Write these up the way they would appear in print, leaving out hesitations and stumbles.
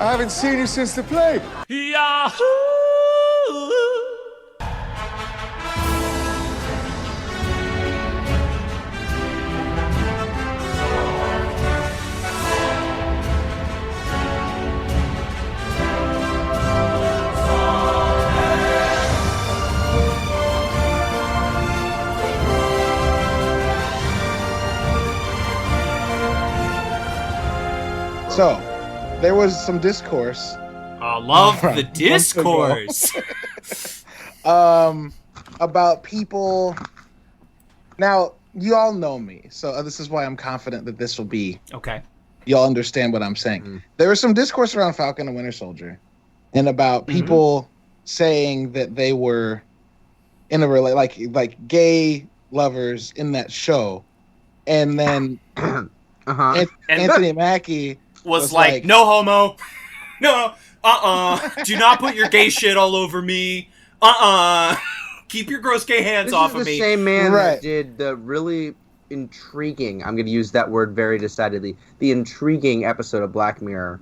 I haven't seen you since the plague. Yahoo! So, there was some discourse. I love the discourse. About people. Now, you all know me, so this is why I'm confident that this will be. Okay. Y'all understand what I'm saying. There was some discourse around Falcon and Winter Soldier, and about people saying that they were in a like gay lovers in that show, and then Anthony Mackie was like, no homo, no, do not put your gay shit all over me, keep your gross gay hands off of me. This is the same man that did the really intriguing, I'm going to use that word very decidedly, the intriguing episode of Black Mirror.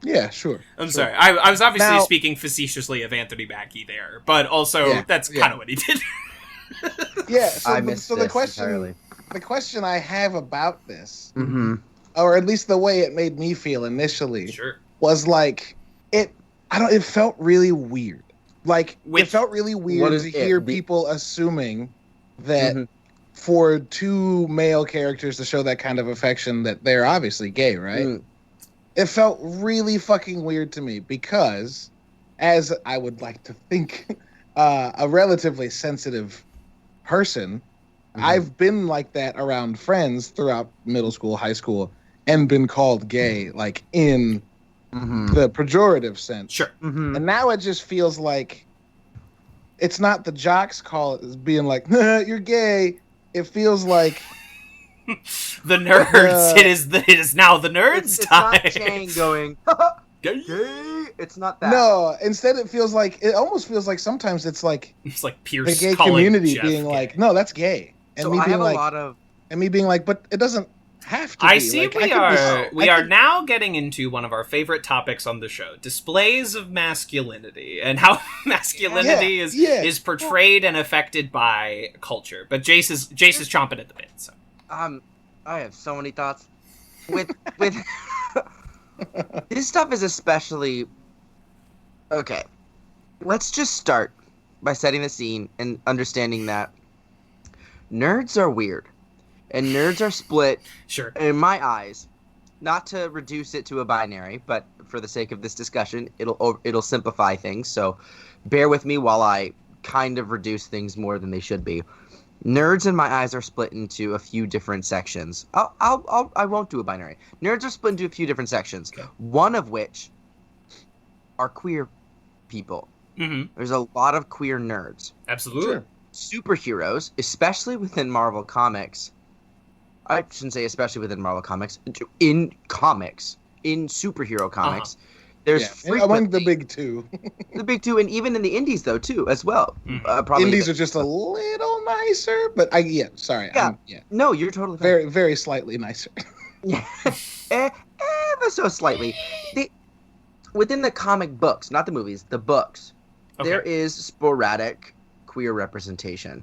Yeah, sure. I'm sorry, I was obviously speaking facetiously of Anthony Mackie there, but also that's kind of what he did. Yeah, so, I missed the question entirely. The question I have about this, or at least the way it made me feel initially, was like it felt really weird. Like it felt really weird to hear people assuming that for two male characters to show that kind of affection that they're obviously gay, right? It felt really fucking weird to me because, as I would like to think, a relatively sensitive person, I've been like that around friends throughout middle school, high school, and been called gay, like in the pejorative sense. Sure. And now it just feels like it's not the jocks call it as being like, you're gay. It feels like the nerds. It is now the nerds' time. It's not Chang going gay. It's not that. No, instead it almost feels like sometimes it's like Pierce the gay calling community Jeff being gay. like, no, that's gay, and So me I being have like, a lot of, and me being like, but it doesn't have to. I be. see. Like, We are now getting into one of our favorite topics on the show: displays of masculinity and how masculinity is portrayed and affected by culture. But Jace is chomping at the bit. So I have so many thoughts with this stuff is especially okay. Let's just start by setting the scene and understanding that nerds are weird. And nerds are split, in my eyes, not to reduce it to a binary, but for the sake of this discussion, it'll simplify things. So bear with me while I kind of reduce things more than they should be. Nerds in my eyes are split into a few different sections. I won't do a binary. Nerds are split into a few different sections. Okay. One of which are queer people. There's a lot of queer nerds. Absolutely. Superheroes, especially within Marvel Comics. I shouldn't say especially within Marvel Comics. In comics, in superhero comics, there's among the big two. The big two, and even in the indies though too, as well. Probably indies are just a little nicer, but no, you're totally fine. Very, very slightly nicer. Ever so slightly. Within the comic books, not the movies, the books, there is sporadic queer representation.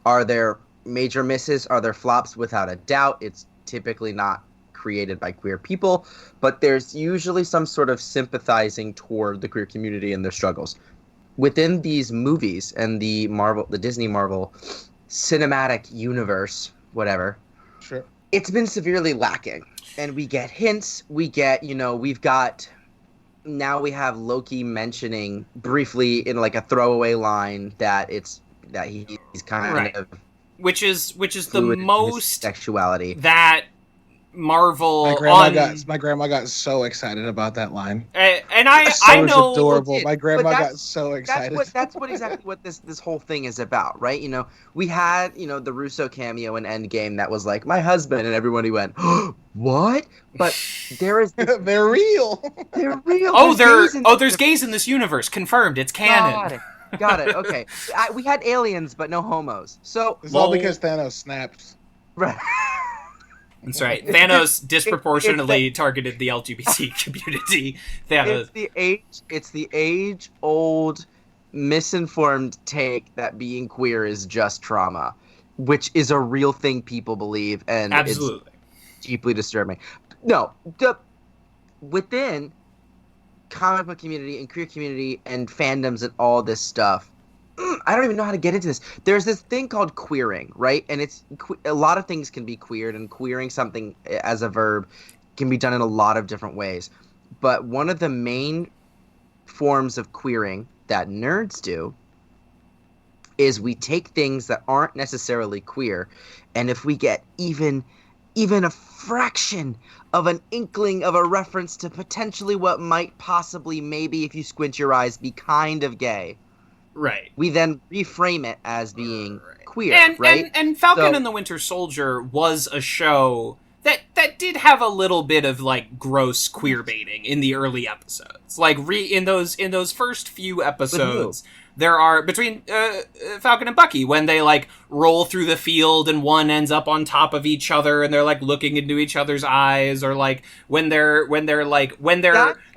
Are there major misses? Are there flops? Without a doubt. It's typically not created by queer people, but there's usually some sort of sympathizing toward the queer community and their struggles. Within these movies and the Disney Marvel cinematic universe, whatever, it's been severely lacking. And we get hints, we have Loki mentioning briefly in like a throwaway line that he's kind of which is the most sexuality that Marvel. My grandma got so excited about that line, and I know adorable. My grandma got so excited. That's exactly what this whole thing is about, right? We had the Russo cameo in Endgame that was like my husband, and everybody went, "What?" But there is they're real. They're real. There's gays in this universe. Confirmed. It's canon. Got it. Okay. We had aliens, but no homos. So it's all because Thanos snapped. Right. That's right. Thanos disproportionately targeted the LGBT community. Thanos. It's the age-old misinformed take that being queer is just trauma, which is a real thing people believe, and absolutely it's deeply disturbing. No, within comic book community and queer community and fandoms and all this stuff, I don't even know how to get into this. There's this thing called queering, right? And it's a lot of things can be queered, and queering something as a verb can be done in a lot of different ways. But one of the main forms of queering that nerds do is we take things that aren't necessarily queer, and if we get even a fraction of an inkling of a reference to potentially what might possibly, maybe if you squint your eyes, be kind of gay, right, we then reframe it as being queer, and, right? And Falcon and the Winter Soldier was a show that did have a little bit of like gross queer baiting in the early episodes. Like in those first few episodes, there are between Falcon and Bucky when they like roll through the field and one ends up on top of each other and they're like looking into each other's eyes, or like when they're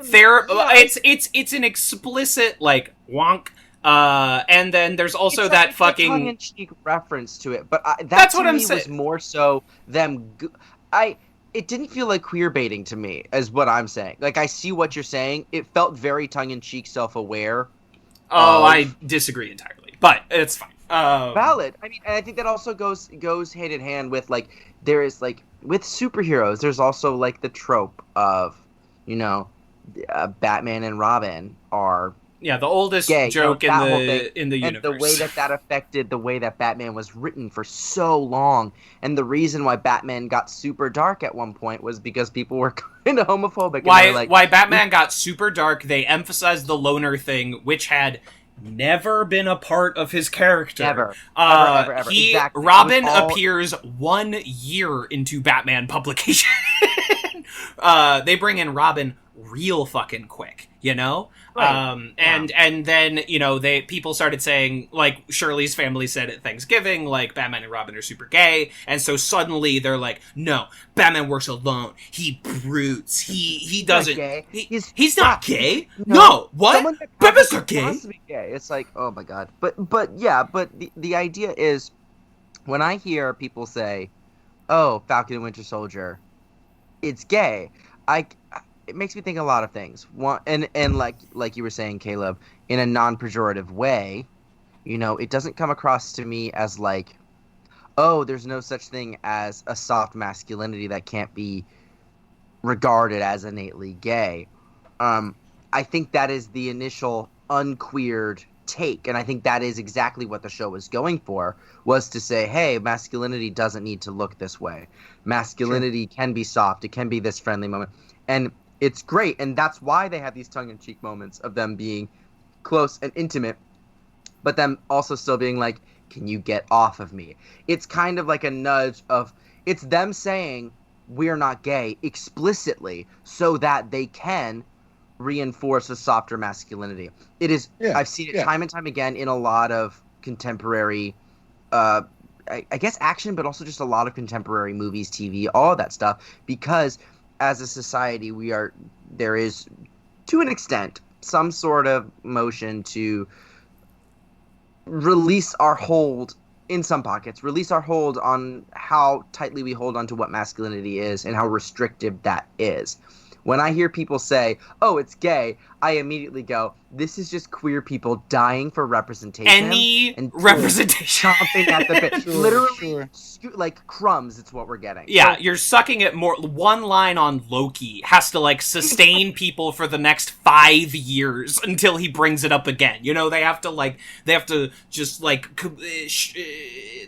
it's an explicit like wonk. And then there's also it's that like fucking tongue-in-cheek reference to it, but that's what I'm saying. Was more so them. It didn't feel like queer baiting to me, is what I'm saying. Like, I see what you're saying. It felt very tongue-in-cheek, self-aware. I disagree entirely, but it's fine. Valid. I mean, and I think that also goes hand in hand with like there is like with superheroes. There's also like the trope of, Batman and Robin are. Yeah, the oldest gay, joke in the universe. And the way that affected the way that Batman was written for so long. And the reason why Batman got super dark at one point was because people were kind of homophobic. Why Batman got super dark, they emphasized the loner thing, which had never been a part of his character. Ever. Exactly. Robin appears 1 year into Batman publication. They bring in Robin real fucking quick, Right. And then, people started saying, like, Shirley's family said at Thanksgiving, like, Batman and Robin are super gay, and so suddenly they're like, no, Batman works alone, he brutes, he doesn't, he's not gay, no, what? Batman's not gay? It's like, oh my god. But the idea is, when I hear people say, oh, Falcon and Winter Soldier, it's gay, it makes me think a lot of things. One, and like you were saying, Caleb, in a non-pejorative way, it doesn't come across to me as like, oh, there's no such thing as a soft masculinity that can't be regarded as innately gay. I think that is the initial unqueered take, and I think that is exactly what the show was going for, was to say, hey, masculinity doesn't need to look this way. Masculinity can be soft. It can be this friendly moment. And it's great, and that's why they have these tongue-in-cheek moments of them being close and intimate, but them also still being like, can you get off of me? It's kind of like a nudge of, it's them saying, we're not gay, explicitly, so that they can reinforce a softer masculinity. It is, I've seen it time and time again in a lot of contemporary, I guess action, but also just a lot of contemporary movies, TV, all of that stuff, because as a society, there is, to an extent, some sort of motion to release our hold, in some pockets, release our hold on how tightly we hold on to what masculinity is and how restrictive that is. When I hear people say, oh, it's gay, I immediately go, this is just queer people dying for representation. Any representation. Chomping at the bit. Literally, like crumbs, it's what we're getting. Yeah, so, you're sucking it more. One line on Loki has to, like, sustain people for the next 5 years until he brings it up again. They have to just, like,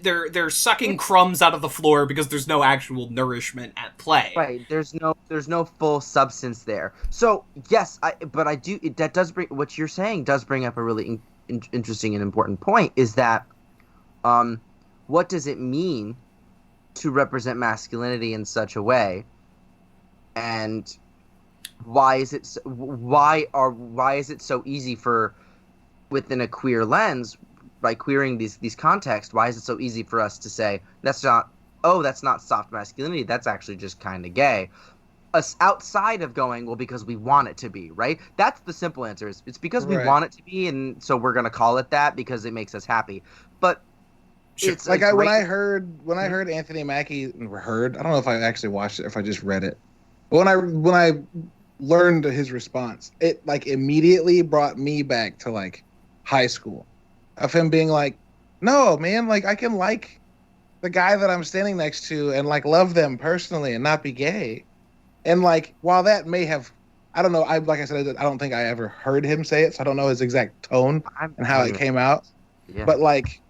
they're sucking crumbs out of the floor because there's no actual nourishment at play. Right, there's no full substance there. So, yes, that does bring, what you're saying does bring up a really interesting and important point, is that what does it mean to represent masculinity in such a way, and why is it so easy for, within a queer lens, by queering these contexts, why is it so easy for us to say that's not oh, that's not soft masculinity, that's actually just kind of gay. Us outside of going, well, because we want it to be, right? That's the simple answer. It's because we want it to be, and so we're gonna call it that because it makes us happy. But it's like when I heard Anthony Mackie, I don't know if I actually watched it, if I just read it. But when I learned his response, it like immediately brought me back to like high school, of him being like, no, man, like I can like the guy that I'm standing next to and like love them personally and not be gay. And like, while that may have, I don't know, like I said, I don't think I ever heard him say it, so I don't know his exact tone and how it came out. Yeah. But like,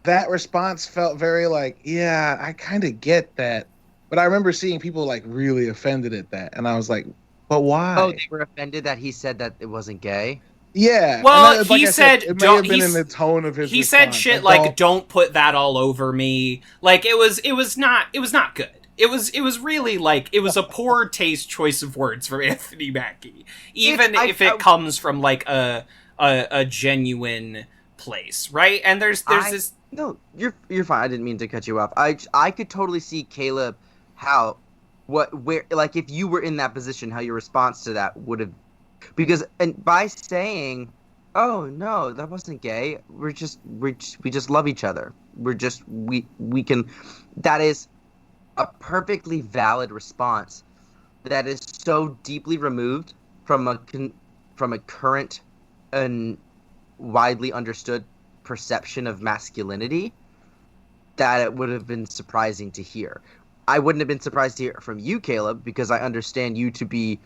that response felt very like, yeah, I kind of get that. But I remember seeing people like really offended at that, and I was like, but why? Oh, they were offended that he said that it wasn't gay? Yeah. Well, like he said, it may have been in the tone of his He response. said shit like, don't put that all over me. Like, it was not good. It was really like, it was a poor taste choice of words from Anthony Mackie, even if it comes from like a genuine place, right? And there's this. No, you're fine. I didn't mean to cut you off. I could totally see, Caleb, where like if you were in that position, how your response to that would have, because and by saying, oh no, that wasn't gay, we just love each other. We can. That is a perfectly valid response that is so deeply removed from a current and widely understood perception of masculinity that it would have been surprising to hear. I wouldn't have been surprised to hear from you, Caleb, because I understand you to be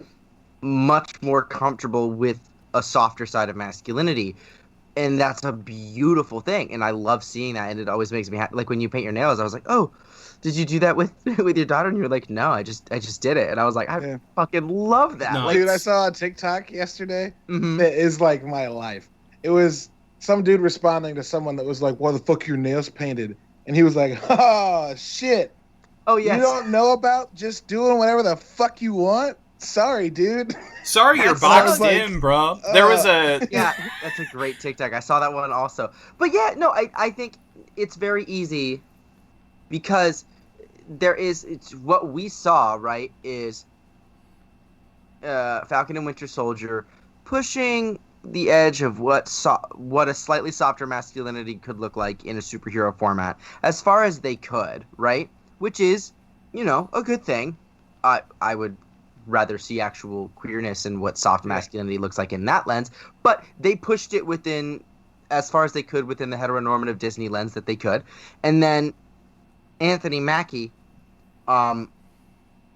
much more comfortable with a softer side of masculinity. And that's a beautiful thing. And I love seeing that. And it always makes me happy. Like when you paint your nails, I was like, oh, did you do that with your daughter? And you were like, no, I just did it. And I was like, I fucking love that. No. Like, dude, I saw a TikTok yesterday that is like my life. It was some dude responding to someone that was like, why the fuck your nails painted? And he was like, oh, shit. oh, yes. You don't know about just doing whatever the fuck you want? Sorry, dude. Sorry, you're boxed in, bro. There was a... Yeah, that's a great TikTok. I saw that one also. But yeah, no, I think it's very easy because it's what we saw, right, is Falcon and Winter Soldier pushing the edge of what a slightly softer masculinity could look like in a superhero format as far as they could, right? Which is, a good thing. I would rather see actual queerness and what soft masculinity looks like in that lens, but they pushed it within, as far as they could, within the heteronormative Disney lens that they could. And then Anthony Mackie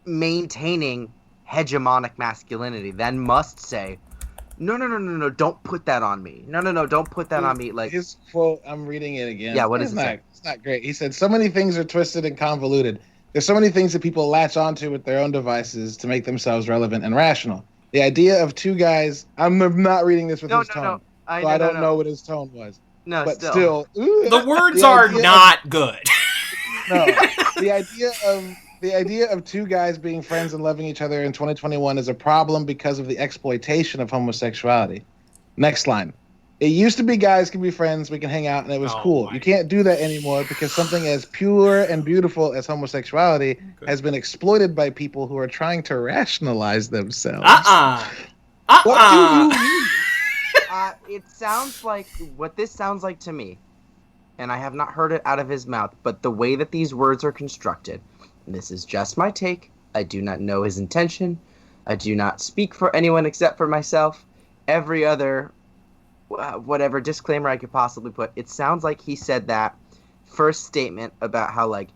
maintaining hegemonic masculinity then must say, no, don't put that on me. No, don't put that on me. Like his quote, I'm reading it again. Yeah, what is it? It's not great. He said, so many things are twisted and convoluted. There's so many things that people latch onto with their own devices to make themselves relevant and rational. The idea of two guys, I'm not reading this with his tone. No. I don't know what his tone was. No, but still the words are not good. No, the idea of two guys being friends and loving each other in 2021 is a problem because of the exploitation of homosexuality. Next line. It used to be guys can be friends, we can hang out, and it was cool. You can't do that anymore because something as pure and beautiful as homosexuality has been exploited by people who are trying to rationalize themselves. What do you mean? It sounds like, what this sounds like to me, and I have not heard it out of his mouth, but the way that these words are constructed, and this is just my take, I do not know his intention, I do not speak for anyone except for myself, every other whatever disclaimer I could possibly put, it sounds like he said that first statement about how, like,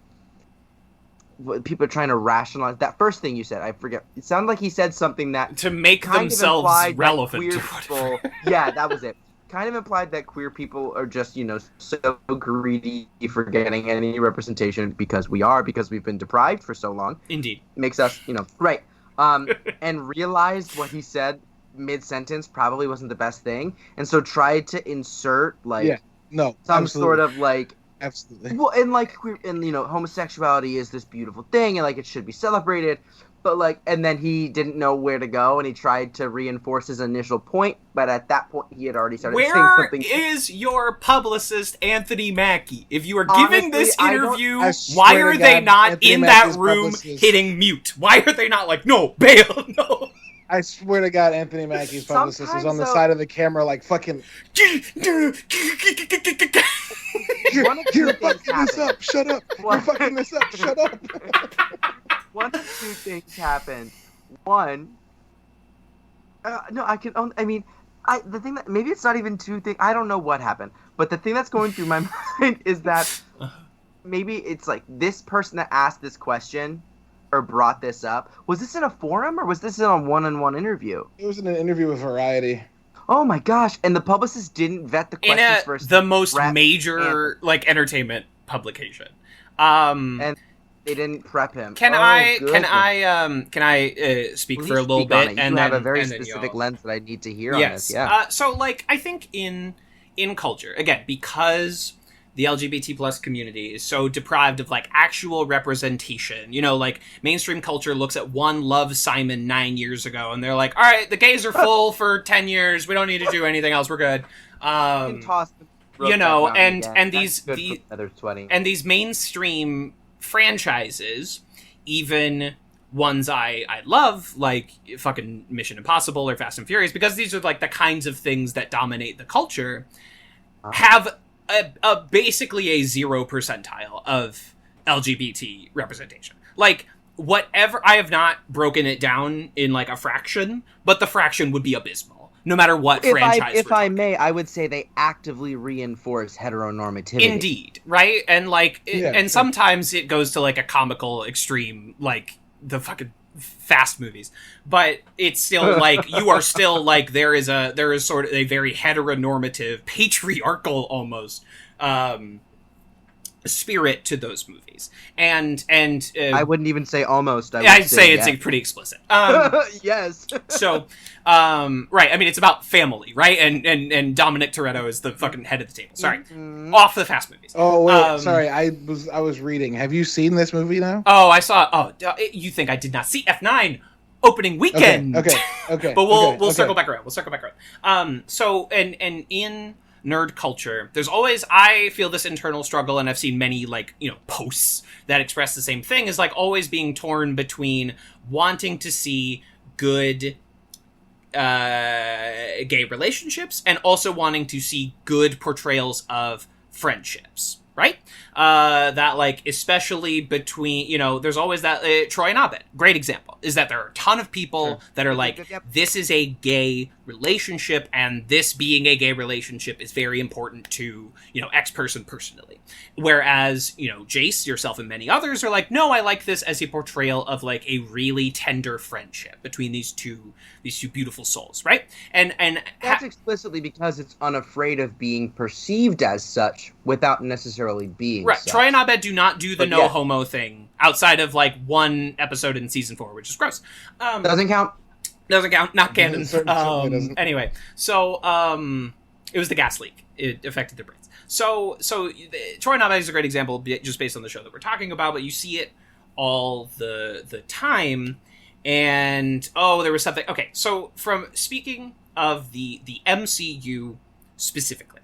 people are trying to rationalize that first thing you said. I forget. It sounded like he said something that to make themselves relevant to people. Yeah, that was it. Kind of implied that queer people are just, so greedy for getting any representation because we've been deprived for so long. Indeed. Makes us, right. And realized what he said mid-sentence probably wasn't the best thing, and so tried to insert some absolutely. sort of like absolutely well, and like queer, and homosexuality is this beautiful thing, and like it should be celebrated, But like, and then he didn't know where to go, and he tried to reinforce his initial point, but at that point he had already started saying something. Where is your publicist, Anthony Mackie? If you are giving this interview, why are they not Anthony in Mackie's that room publicist. hitting mute? Why are they not like, no, bail, no? I swear to God, Anthony Mackie's publicist is on the side of the camera, like fucking. You're fucking this up. Shut up. You're fucking this up. Shut up. One of two things happened. One, no, I can only. I mean, the thing that maybe it's not even two things. I don't know what happened, but the thing that's going through my mind is that maybe it's like this person that asked this question or brought this up. Was this in a forum or was this in a one-on-one interview? It was in an interview with Variety. Oh my gosh! And the publicist didn't vet the questions first. The most major like entertainment publication. And they didn't prep him. Can I speak for a little bit? And have a very specific lens that I need to hear on this. Yeah. So like I think in culture again because the LGBT plus community is so deprived of like actual representation. You know, like mainstream culture looks at One Love Simon 9 years ago and they're like, all right, the gays are full for 10 years. We don't need to do anything else. We're good. You know, and these mainstream franchises, even ones I love, like fucking Mission Impossible or Fast and Furious, because these are like the kinds of things that dominate the culture, have a basically a 0 percentile of LGBT representation. Like, whatever, I have not broken it down in like a fraction, but the fraction would be abysmal, no matter what franchise. If I may, I would say they actively reinforce heteronormativity. Indeed, right? And like, sometimes it goes to like a comical extreme, like the fucking Fast movies, but it's still like you are still like there is sort of a very heteronormative, patriarchal almost spirit to those movies, and I wouldn't even say almost. I'd say it's pretty explicit. Yes. So, right. I mean, it's about family, right? And Dominic Toretto is the fucking head of the table. Sorry, off the Fast movies. Oh wait, sorry. I was reading. Have you seen this movie now? Oh, I saw. Oh, you think I did not see F9 opening weekend? Okay. But we'll circle back around. So and in nerd culture, there's always, I feel this internal struggle, and I've seen many like, you know, posts that express the same thing, is like always being torn between wanting to see good gay relationships and also wanting to see good portrayals of friendships, right? That like, especially between, you know, there's always that Troy and Abed, great example, is that there are a ton of people that are like, this is a gay relationship, and this being a gay relationship is very important to, you know, X person personally. Whereas, you know, Jace, yourself, and many others are like, no, I like this as a portrayal of like a really tender friendship between these two beautiful souls, right? And that's explicitly because it's unafraid of being perceived as such without necessarily being right. such. Troy and Abed do not do the no homo thing outside of like one episode in season 4, which is gross. Doesn't count. Doesn't count. Not canon. Anyway, so it was the gas leak. It affected their brains. So Troy and Abed is a great example, just based on the show that we're talking about. But you see it all the time. And there was something. Okay, so from speaking of the MCU specifically.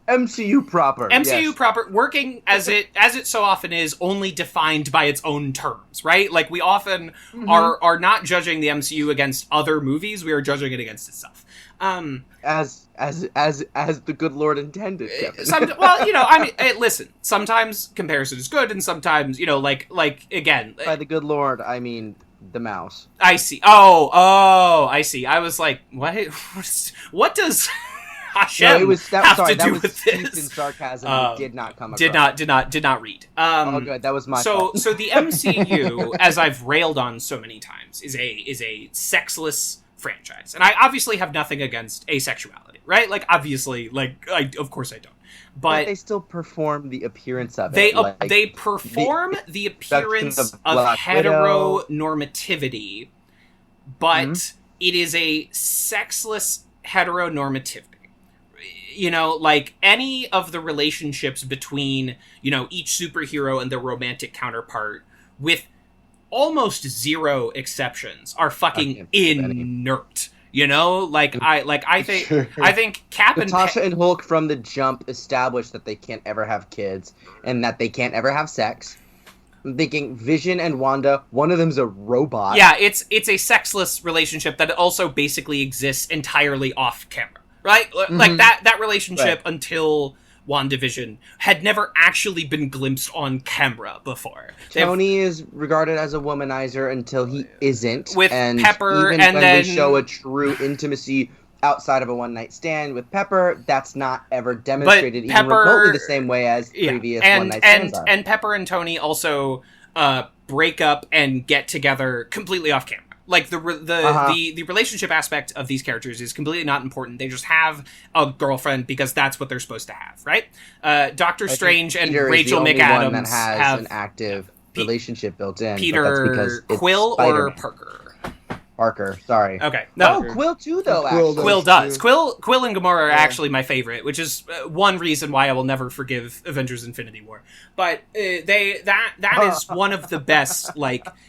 MCU proper. MCU proper, working as it so often is, only defined by its own terms, right? Like, we often are not judging the MCU against other movies, we are judging it against itself. As the good Lord intended, Kevin. Well, you know, I mean, listen, sometimes comparison is good, and sometimes, you know, like again... By the good Lord, I mean the mouse. I see. Oh, I see. I was like, what does... Hashem have to do with this? In sarcasm, did not come across. Did not read. Oh, good. That was my fault. So the MCU, as I've railed on so many times, is a sexless franchise, and I obviously have nothing against asexuality, right? Like, obviously, like, of course I don't. But they still perform the appearance of it. They perform the appearance of heteronormativity, but it is a sexless heteronormativity. You know, like, any of the relationships between, you know, each superhero and their romantic counterpart, with almost zero exceptions are fucking inert. You know, I think Cap and Natasha and Hulk from the jump established that they can't ever have kids and that they can't ever have sex. I'm thinking Vision and Wanda, one of them's a robot. Yeah, it's a sexless relationship that also basically exists entirely off camera, right? Mm-hmm. Like that relationship until WandaVision had never actually been glimpsed on camera before. Tony is regarded as a womanizer until he isn't. With Pepper, even and when then we show a true intimacy outside of a one-night stand with Pepper, that's not ever demonstrated even remotely the same way as previous one-night stands are. And Pepper and Tony also break up and get together completely off camera. Like, the relationship aspect of these characters is completely not important. They just have a girlfriend because that's what they're supposed to have, right? Doctor Strange and Rachel McAdams that has an active relationship built in. Peter Quill or Parker? Parker, sorry. Okay. No, Quill too, though. Quill does. Quill and Gamora are actually my favorite, which is one reason why I will never forgive Avengers: Infinity War. But that is one of the best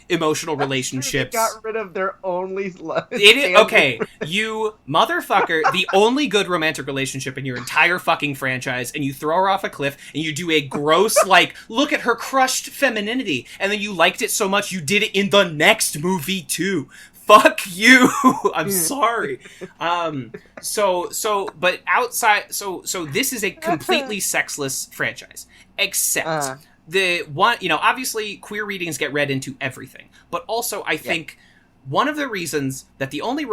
emotional relationships. They got rid of their only. Okay, you motherfucker! The only good romantic relationship in your entire fucking franchise, and you throw her off a cliff, and you do a gross look at her crushed femininity, and then you liked it so much you did it in the next movie too. Fuck you. I'm sorry. But outside, so this is a completely sexless franchise, except the one, obviously queer readings get read into everything, but also I think one of the reasons that the only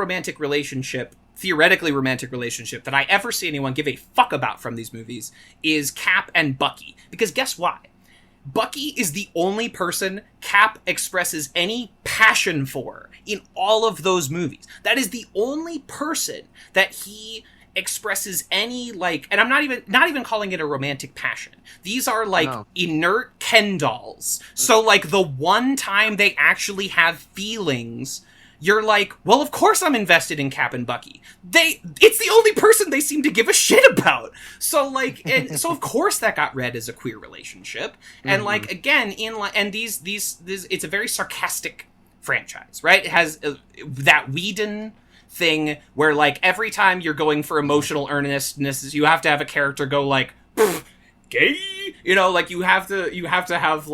theoretically romantic relationship that I ever see anyone give a fuck about from these movies is Cap and Bucky, because guess why? Bucky is the only person Cap expresses any passion for in all of those movies. That is the only person that he expresses any and I'm not even calling it a romantic passion. These are inert Ken dolls. So the one time they actually have feelings, you're like, well, of course I'm invested in Cap and Bucky. It's the only person they seem to give a shit about. So so of course that got read as a queer relationship. And again, these it's a very sarcastic franchise, right? It has that Whedon thing where every time you're going for emotional earnestness, you have to have a character go gay, you have to have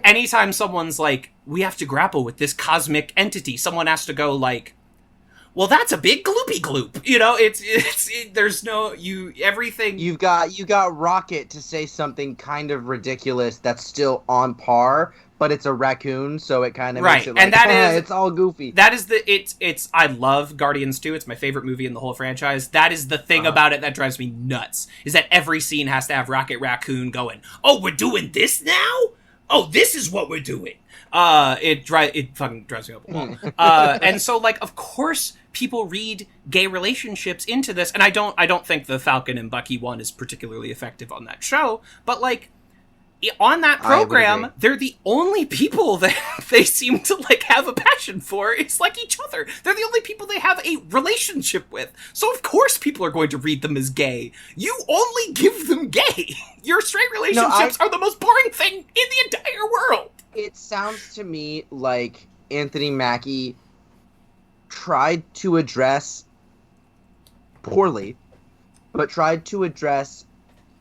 anytime someone's we have to grapple with this cosmic entity, someone has to go well, that's a big gloopy gloop. There's no everything. You've got Rocket to say something kind of ridiculous that's still on par, but it's a raccoon, so it kind of makes it and that is it's all goofy. That is it's I love Guardians 2. It's my favorite movie in the whole franchise. That is the thing about it that drives me nuts. Is that every scene has to have Rocket Raccoon going, "Oh, we're doing this now? Oh, this is what we're doing." It fucking drives me up a wall. And so of course people read gay relationships into this, and I don't think the Falcon and Bucky one is particularly effective on that show, but on that program, they're the only people that they seem to have a passion for. It's each other. They're the only people they have a relationship with. So of course people are going to read them as gay. You only give them gay. Your straight relationships are the most boring thing in the entire world. It sounds to me like Anthony Mackie tried to address poorly, but tried to address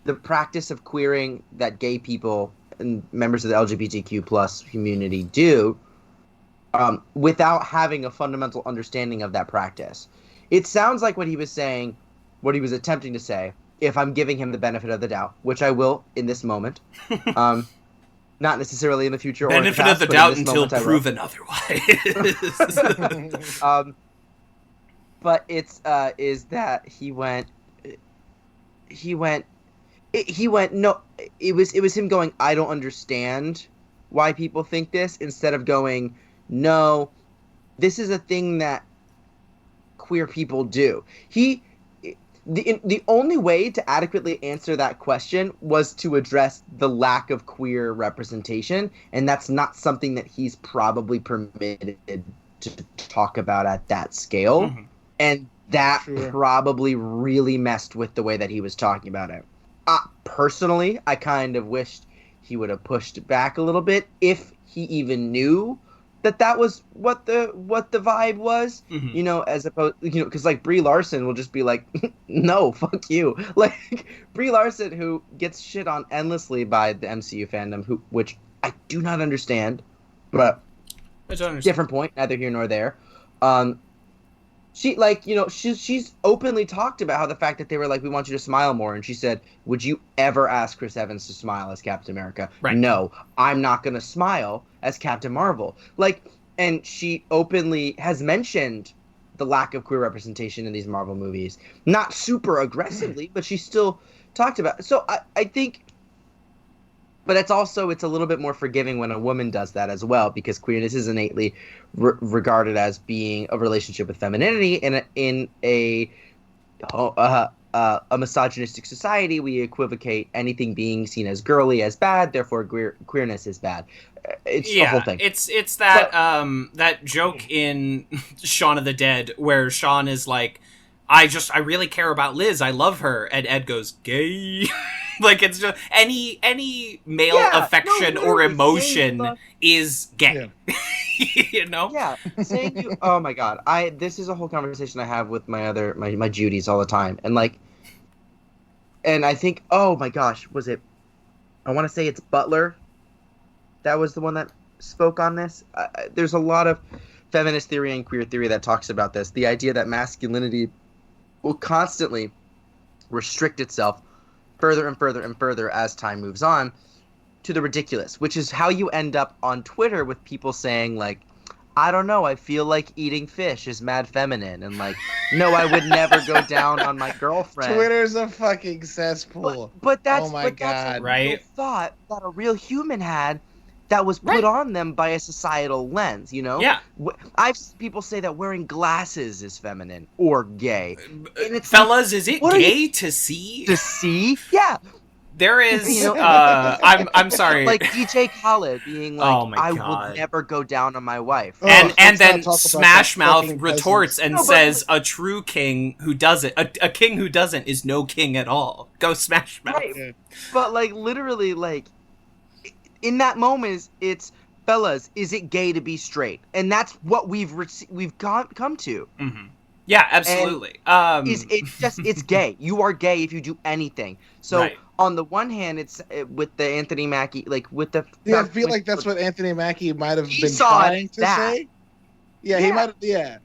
the practice of queering that gay people and members of the LGBTQ plus community do without having a fundamental understanding of that practice. It sounds like what he was attempting to say, if I'm giving him the benefit of the doubt, which I will in this moment, not necessarily in the future. Benefit or of the doubt until proven otherwise. But it's is that he went. No, it was him going, I don't understand why people think this, instead of going, no, this is a thing that queer people do. The only way to adequately answer that question was to address the lack of queer representation, and that's not something that he's probably permitted to talk about at that scale. Mm-hmm. And that probably really messed with the way that he was talking about it. Personally, I kind of wished he would have pushed back a little bit, if he even knew that was what the vibe was, as opposed, because like Brie Larson will just be like, no, fuck you. Like Brie Larson, who gets shit on endlessly by the MCU fandom, which I do not understand, but different point, neither here nor there. She she's openly talked about how the fact that they were like, we want you to smile more, and she said, would you ever ask Chris Evans to smile as Captain America? Right. No, I'm not gonna smile as Captain Marvel. Like, and she openly has mentioned the lack of queer representation in these Marvel movies, not super aggressively, but she still talked about it. So I think, but it's a little bit more forgiving when a woman does that as well, because queerness is innately regarded as being a relationship with femininity. In a misogynistic society, we equivocate anything being seen as girly as bad, therefore queerness is bad. It's the whole thing. It's that that joke in Shaun of the Dead where Shaun is like, I really care about Liz, I love her, and Ed goes, gay. Like, it's just any male affection or emotion is gay. Yeah. Yeah. Saying you, oh my god, this is a whole conversation I have with my Judies all the time, and I think, oh my gosh, was it? I want to say it's Butler. That was the one that spoke on this. There's a lot of feminist theory and queer theory that talks about this. The idea that masculinity will constantly restrict itself further and further and further as time moves on to the ridiculous, which is how you end up on Twitter with people saying like, I don't know, I feel like eating fish is mad feminine, and like, no, I would never go down on my girlfriend. Twitter's a fucking cesspool. But that's, oh my God. That's a real thought that a real human had that was put on them by a societal lens, Yeah. I've seen people say that wearing glasses is feminine or gay. And it's fellas, is it gay to see? To see? Yeah. There is, I'm sorry. Like DJ Khaled being like, oh my God. I will never go down on my wife. And then Smash Mouth retorts and says, a true king who doesn't, a king who doesn't is no king at all. Go Smash Mouth. Right. But like, literally, like, in that moment, it's, fellas, is it gay to be straight? And that's what we've come to. Mm-hmm. Yeah, absolutely. It's gay. You are gay if you do anything. So on the one hand, it's with the Anthony Mackie, like with the. Yeah, I feel like that's what Anthony Mackie might have been trying to say. Yeah, he might have. Yeah,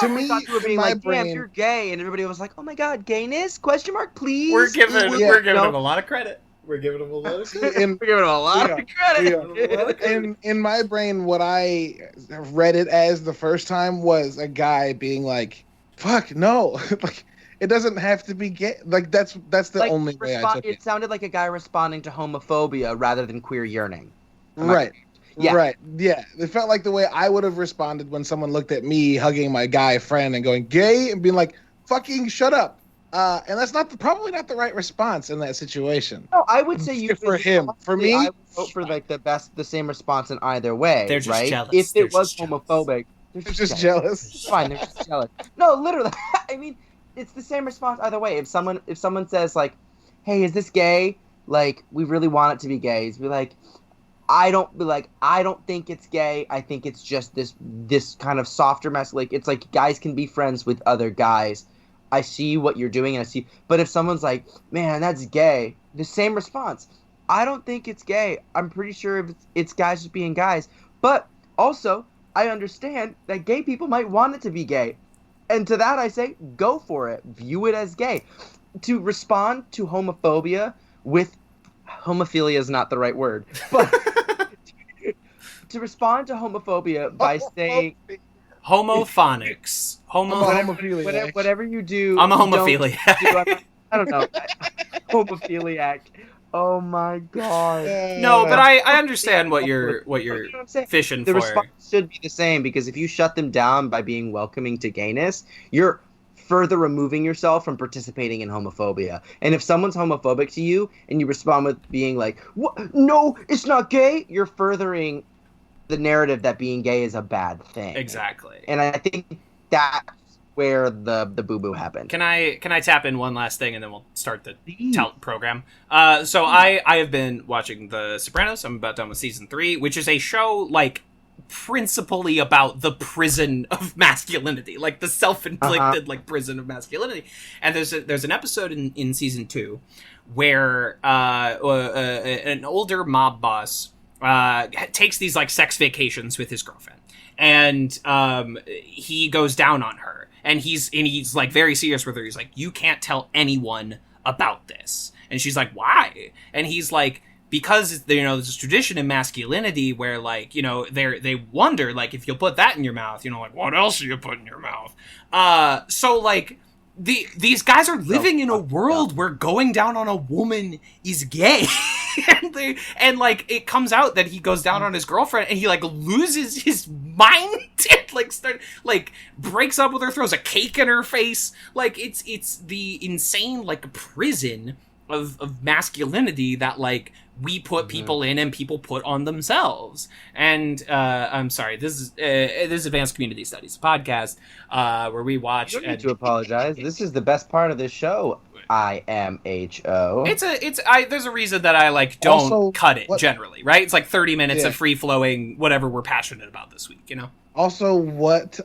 to me, in my brain, damn, you're gay, and everybody was like, "Oh my God, gayness? Question mark, please." We're giving him a lot of credit. We're giving him a lot of credit. In my brain, what I read it as the first time was a guy being like, "Fuck no!" Like, it doesn't have to be gay. Like, that's the like, only way I took it. It sounded like a guy responding to homophobia rather than queer yearning. Right. Yeah. Right. Yeah. It felt like the way I would have responded when someone looked at me hugging my guy friend and going gay and being like, "Fucking shut up." And that's probably not the right response in that situation. No, I would say for him. For me, I would vote for like the same response in either way. They're just jealous. If it was homophobic, they're just jealous. It's fine, they're just jealous. No, literally. I mean, it's the same response either way. If someone says like, "Hey, is this gay?" Like, we really want it to be gay. Be like, I don't think it's gay. I think it's just this kind of softer mess. Like, it's like guys can be friends with other guys. I see what you're doing, and I see. But if someone's like, "Man, that's gay," the same response. I don't think it's gay. I'm pretty sure it's guys just being guys. But also, I understand that gay people might want it to be gay. And to that I say, go for it. View it as gay. To respond to homophobia with... Homophilia is not the right word. But to respond to homophobia by saying... Homophonics. Whatever you do... I'm a homophiliac. I don't know. Homophiliac. Oh my God. No, but I understand what you're fishing for. The response should be the same, because if you shut them down by being welcoming to gayness, you're further removing yourself from participating in homophobia. And if someone's homophobic to you and you respond with being like, "What? No, it's not gay," you're furthering the narrative that being gay is a bad thing. Exactly. And I think that's where the boo-boo happened. Can I tap in one last thing and then we'll start the program? So I have been watching The Sopranos. I'm about done with season 3, which is a show like principally about the prison of masculinity, like the self-inflicted like prison of masculinity. And there's an episode in season 2 where an older mob boss takes these like sex vacations with his girlfriend, and he goes down on her, and he's like very serious with her. He's like, you can't tell anyone about this. And she's like, why? And he's like, because, you know, there's this tradition in masculinity where, like, you know, they wonder, like, if you'll put that in your mouth, you know, like, what else do you put in your mouth? So, like, these guys are living in a world where going down on a woman is gay. and like, it comes out that he goes down on his girlfriend and he, like, loses his mind and, like, breaks up with her, throws a cake in her face. Like, it's the insane, like, prison of masculinity that, like, we put people in and people put on themselves. And I'm sorry, this is Advanced Community Studies, a podcast where we watch. You don't need to apologize. This is the best part of the show. IMHO. There's a reason that I like don't also, cut it generally, right? It's like 30 minutes of free flowing whatever we're passionate about this week, you know. Also, what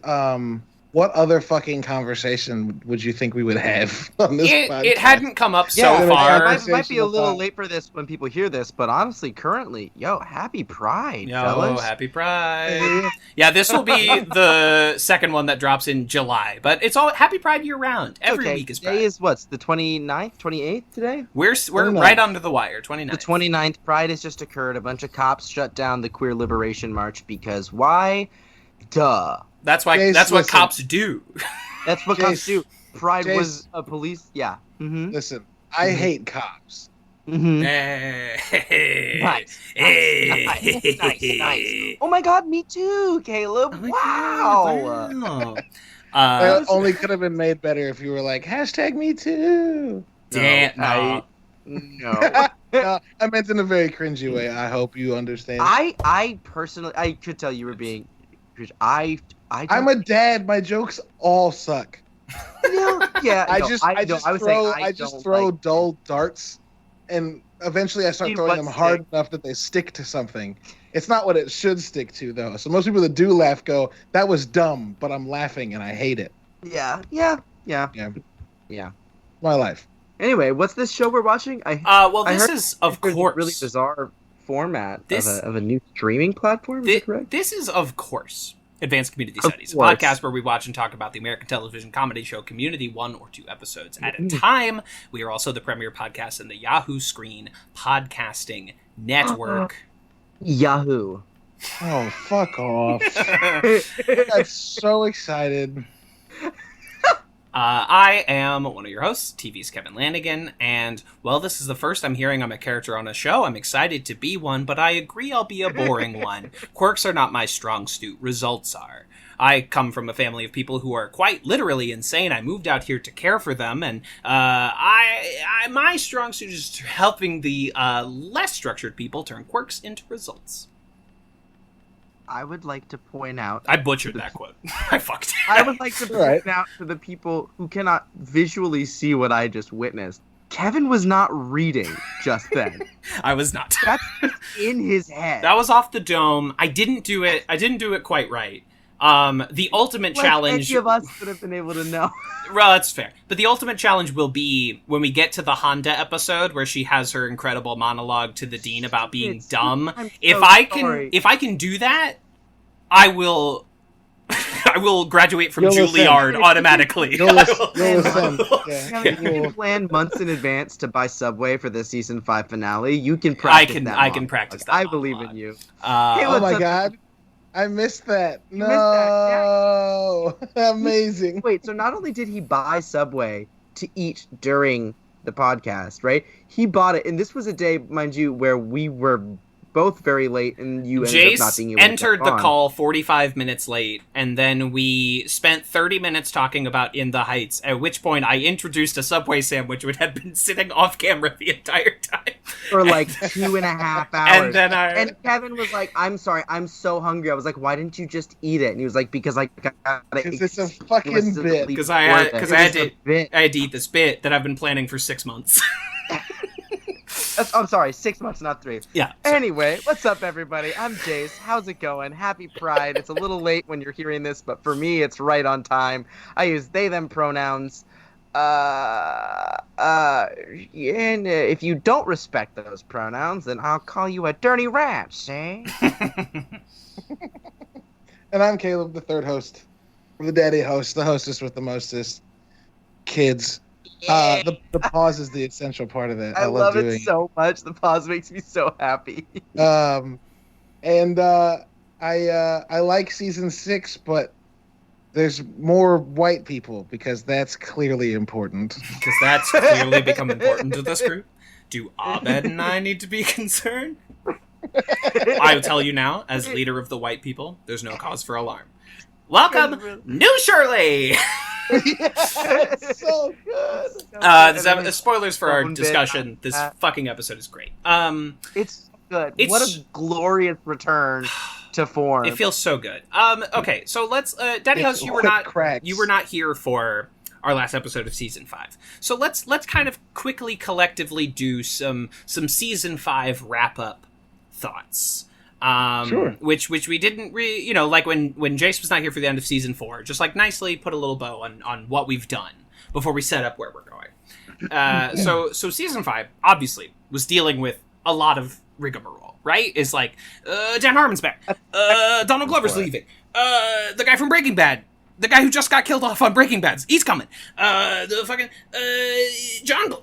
other fucking conversation would you think we would have on this podcast? It hadn't come up so far. It might be a little late for this when people hear this, but honestly, currently, happy Pride, fellas. Happy Pride. Yeah, this will be the second one that drops in July, but it's all Happy Pride year round. Every week is Pride. Today is what's the 29th, 28th today? We're right under the wire, 29th. The 29th, Pride has just occurred. A bunch of cops shut down the Queer Liberation March because why? Duh. That's why. Jace, that's what cops do. That's what cops do. Pride was a police. Yeah. Mm-hmm. Listen, I hate cops. Mm-hmm. Nice. Oh my God, me too, Caleb. Wow. That only could have been made better if you were like #me too. No. No, I meant in a very cringy way. I hope you understand. I personally, I could tell you were being. I'm a dad. My jokes all suck. Yeah. I just throw dull darts, and eventually I start throwing them hard enough that they stick to something. It's not what it should stick to, though. So most people that do laugh go, "That was dumb," but I'm laughing and I hate it. Yeah. My life. Anyway, what's this show we're watching? This is, of course, a really bizarre format of a new streaming platform. Is that correct? This is, of course, Advanced Community Studies, a podcast where we watch and talk about the American television comedy show Community, 1 or 2 episodes at a time. We are also the premier podcast in the Yahoo Screen Podcasting Network. Yahoo. Oh, fuck off. I'm so excited. I am one of your hosts, TV's Kevin Lanigan, and, well, this is the first I'm hearing I'm a character on a show. I'm excited to be one, but I agree I'll be a boring one. Quirks are not my strong suit. Results are. I come from a family of people who are quite literally insane. I moved out here to care for them, and my strong suit is helping the less structured people turn quirks into results. I would like to point out... I butchered that quote. I fucked it. I would like to point out to the people who cannot visually see what I just witnessed. Kevin was not reading just then. I was not. That's in his head. That was off the dome. I didn't do it quite right. The ultimate challenge... Any of us would have been able to know. Well, that's fair. But the ultimate challenge will be when we get to the Honda episode where she has her incredible monologue to the dean about being dumb. If I can do that, I will graduate from Juilliard automatically. You'll listen. You can plan months in advance to buy Subway for the season 5 finale. You can practice that. I can practice that. I believe in you. Oh my God. I missed that. No. Amazing. Wait, so not only did he buy Subway to eat during the podcast, right? He bought it, and this was a day, mind you, where we were both very late, and you ended up not being able to entered the call 45 minutes late, and then we spent 30 minutes talking about In the Heights, at which point I introduced a Subway sandwich which had been sitting off camera the entire time. For like 2.5 hours. And Kevin was like, I'm sorry, I'm so hungry. I was like, why didn't you just eat it? And he was like, because I got it. Because it's a fucking bit. Because I had to eat this bit that I've been planning for 6 months. I'm sorry, 6 months, not 3. Yeah. Anyway, what's up, everybody? I'm Jace. How's it going? Happy Pride. It's a little late when you're hearing this, but for me, it's right on time. I use they, them pronouns. And if you don't respect those pronouns, then I'll call you a dirty rat, see? And I'm Caleb, the third host, the daddy host, the hostess with the mostest kids. The pause is the essential part of that. I love doing it so much. The pause makes me so happy. I like season 6, but there's more white people because that's clearly important. Because that's clearly become important to this group. Do Abed and I need to be concerned? I will tell you now, as leader of the white people, there's no cause for alarm. Welcome, New Shirley! Yes, so good. Spoilers for our discussion. This fucking episode is great. It's good. What a glorious return to form. It feels so good. Okay, so let's Daddy House, you were not here for our last episode of season 5. So let's kind of quickly collectively do some season 5 wrap up thoughts. Sure. Which we didn't really, like when Jace was not here for the end of season 4, just like nicely put a little bow on what we've done before we set up where we're going. So season 5 obviously was dealing with a lot of rigmarole, right? It's like Dan Harmon's back, Donald Glover's leaving, the guy from Breaking Bad, the guy who just got killed off on Breaking Bad, he's coming. The fucking John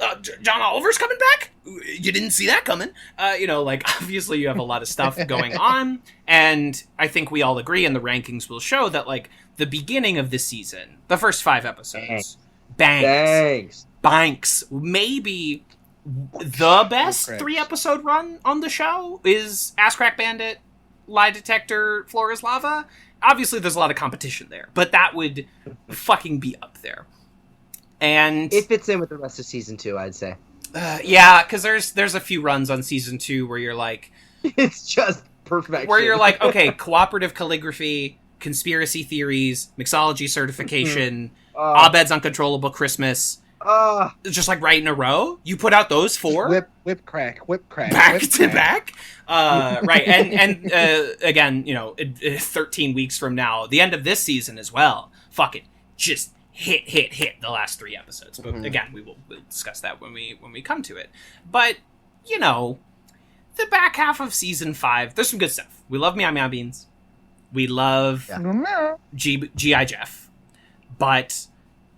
Oliver's coming back. You didn't see that coming. Obviously you have a lot of stuff going on, and I think we all agree, and the rankings will show that the beginning of this season, the first 5 episodes, banks, maybe the best 3-episode run on the show is Ass Crack Bandit, Lie Detector, Floor is Lava. Obviously, there's a lot of competition there, but that would fucking be up there. And it fits in with the rest of season 2, I'd say. Yeah, because there's a few runs on season 2 where you're like, it's just perfection. Where you're like, okay, cooperative calligraphy, conspiracy theories, mixology certification, Abed's Uncontrollable Christmas. Just like right in a row. You put out those 4. Whip crack. Back to back. Right. And again, 13 weeks from now, the end of this season as well. Fucking just hit the last 3 episodes. But again, we'll discuss that when we come to it. But, the back half of season 5, there's some good stuff. We love Meow Meow Beans. We love G.I. Jeff. But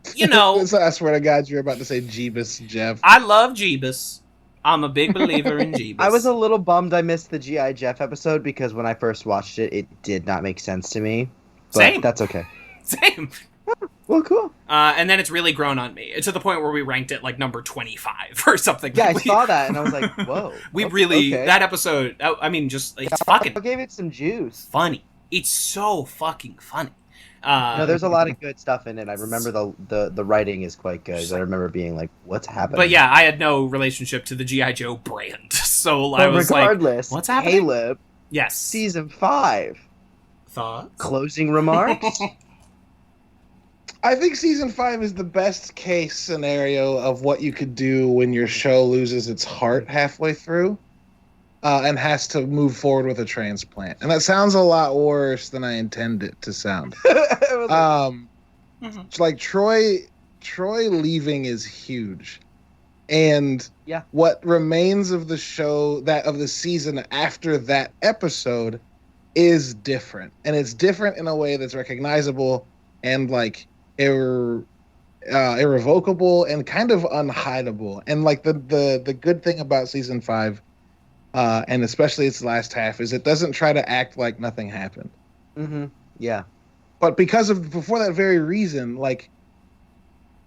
I swear to God, you're about to say Jeebus Jeff. I love Jeebus. I'm a big believer in Jeebus. I was a little bummed I missed the G.I. Jeff episode because when I first watched it, it did not make sense to me. But Same. That's okay. Same. Well, cool. And then it's really grown on me. To the point where we ranked it number 25 or something. Yeah, I saw that and I was like, whoa. That episode, it's fucking... I gave it some juice. Funny. It's so fucking funny. No, there's a lot of good stuff in it. I remember the writing is quite good. I remember being like, what's happening? But yeah, I had no relationship to the G.I. Joe brand. So I was regardless, like, what's happening? Caleb, yes. Season 5. Thoughts? Closing remarks? I think season 5 is the best case scenario of what you could do when your show loses its heart halfway through. And has to move forward with a transplant. And that sounds a lot worse than I intend it to sound. Like Troy leaving is huge. And what remains of the show, of the season after that episode is different. And it's different in a way that's recognizable and irrevocable and kind of unhideable. And the good thing about season 5, and especially its last half, is it doesn't try to act like nothing happened. Mm-hmm. Yeah. But for that very reason,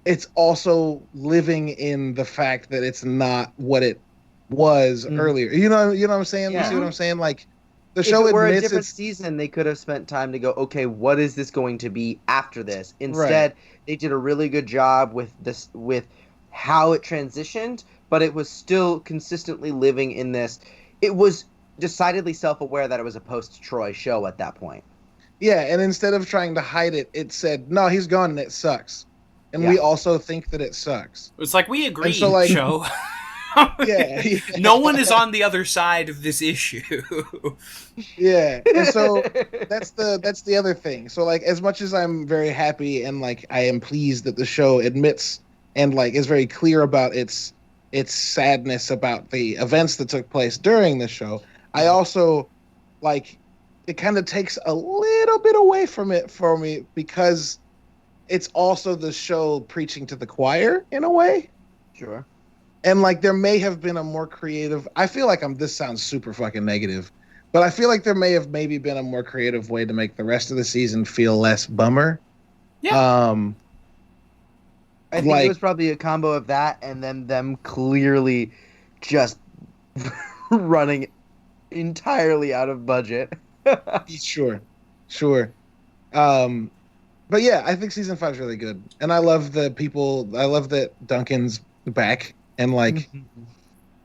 it's also living in the fact that it's not what it was earlier. You know what I'm saying? Yeah. You see what I'm saying? The if show it were a admits different season, they could have spent time to go, okay, what is this going to be after this? Instead, they did a really good job with how it transitioned, but it was still consistently living in this. It was decidedly self-aware that it was a post-Troy show at that point. Yeah, and instead of trying to hide it, it said, no, he's gone and it sucks. And we also think that it sucks. It's like, we agree, show. No one is on the other side of this issue. Yeah, and so that's the other thing. So like, as much as I'm very happy and like I am pleased that the show admits and like is very clear about its sadness about the events that took place during the show, I also like it kind of takes a little bit away from it for me because it's also the show preaching to the choir in a way. Sure. And like there may have been a more creative, I feel like this sounds super fucking negative, but I feel like there may have maybe been a more creative way to make the rest of the season feel less bummer. Yeah. I think it was probably a combo of that and then them clearly just running entirely out of budget. Sure. But yeah, I think season 5 is really good. And I love the people. I love that Duncan's back. And like,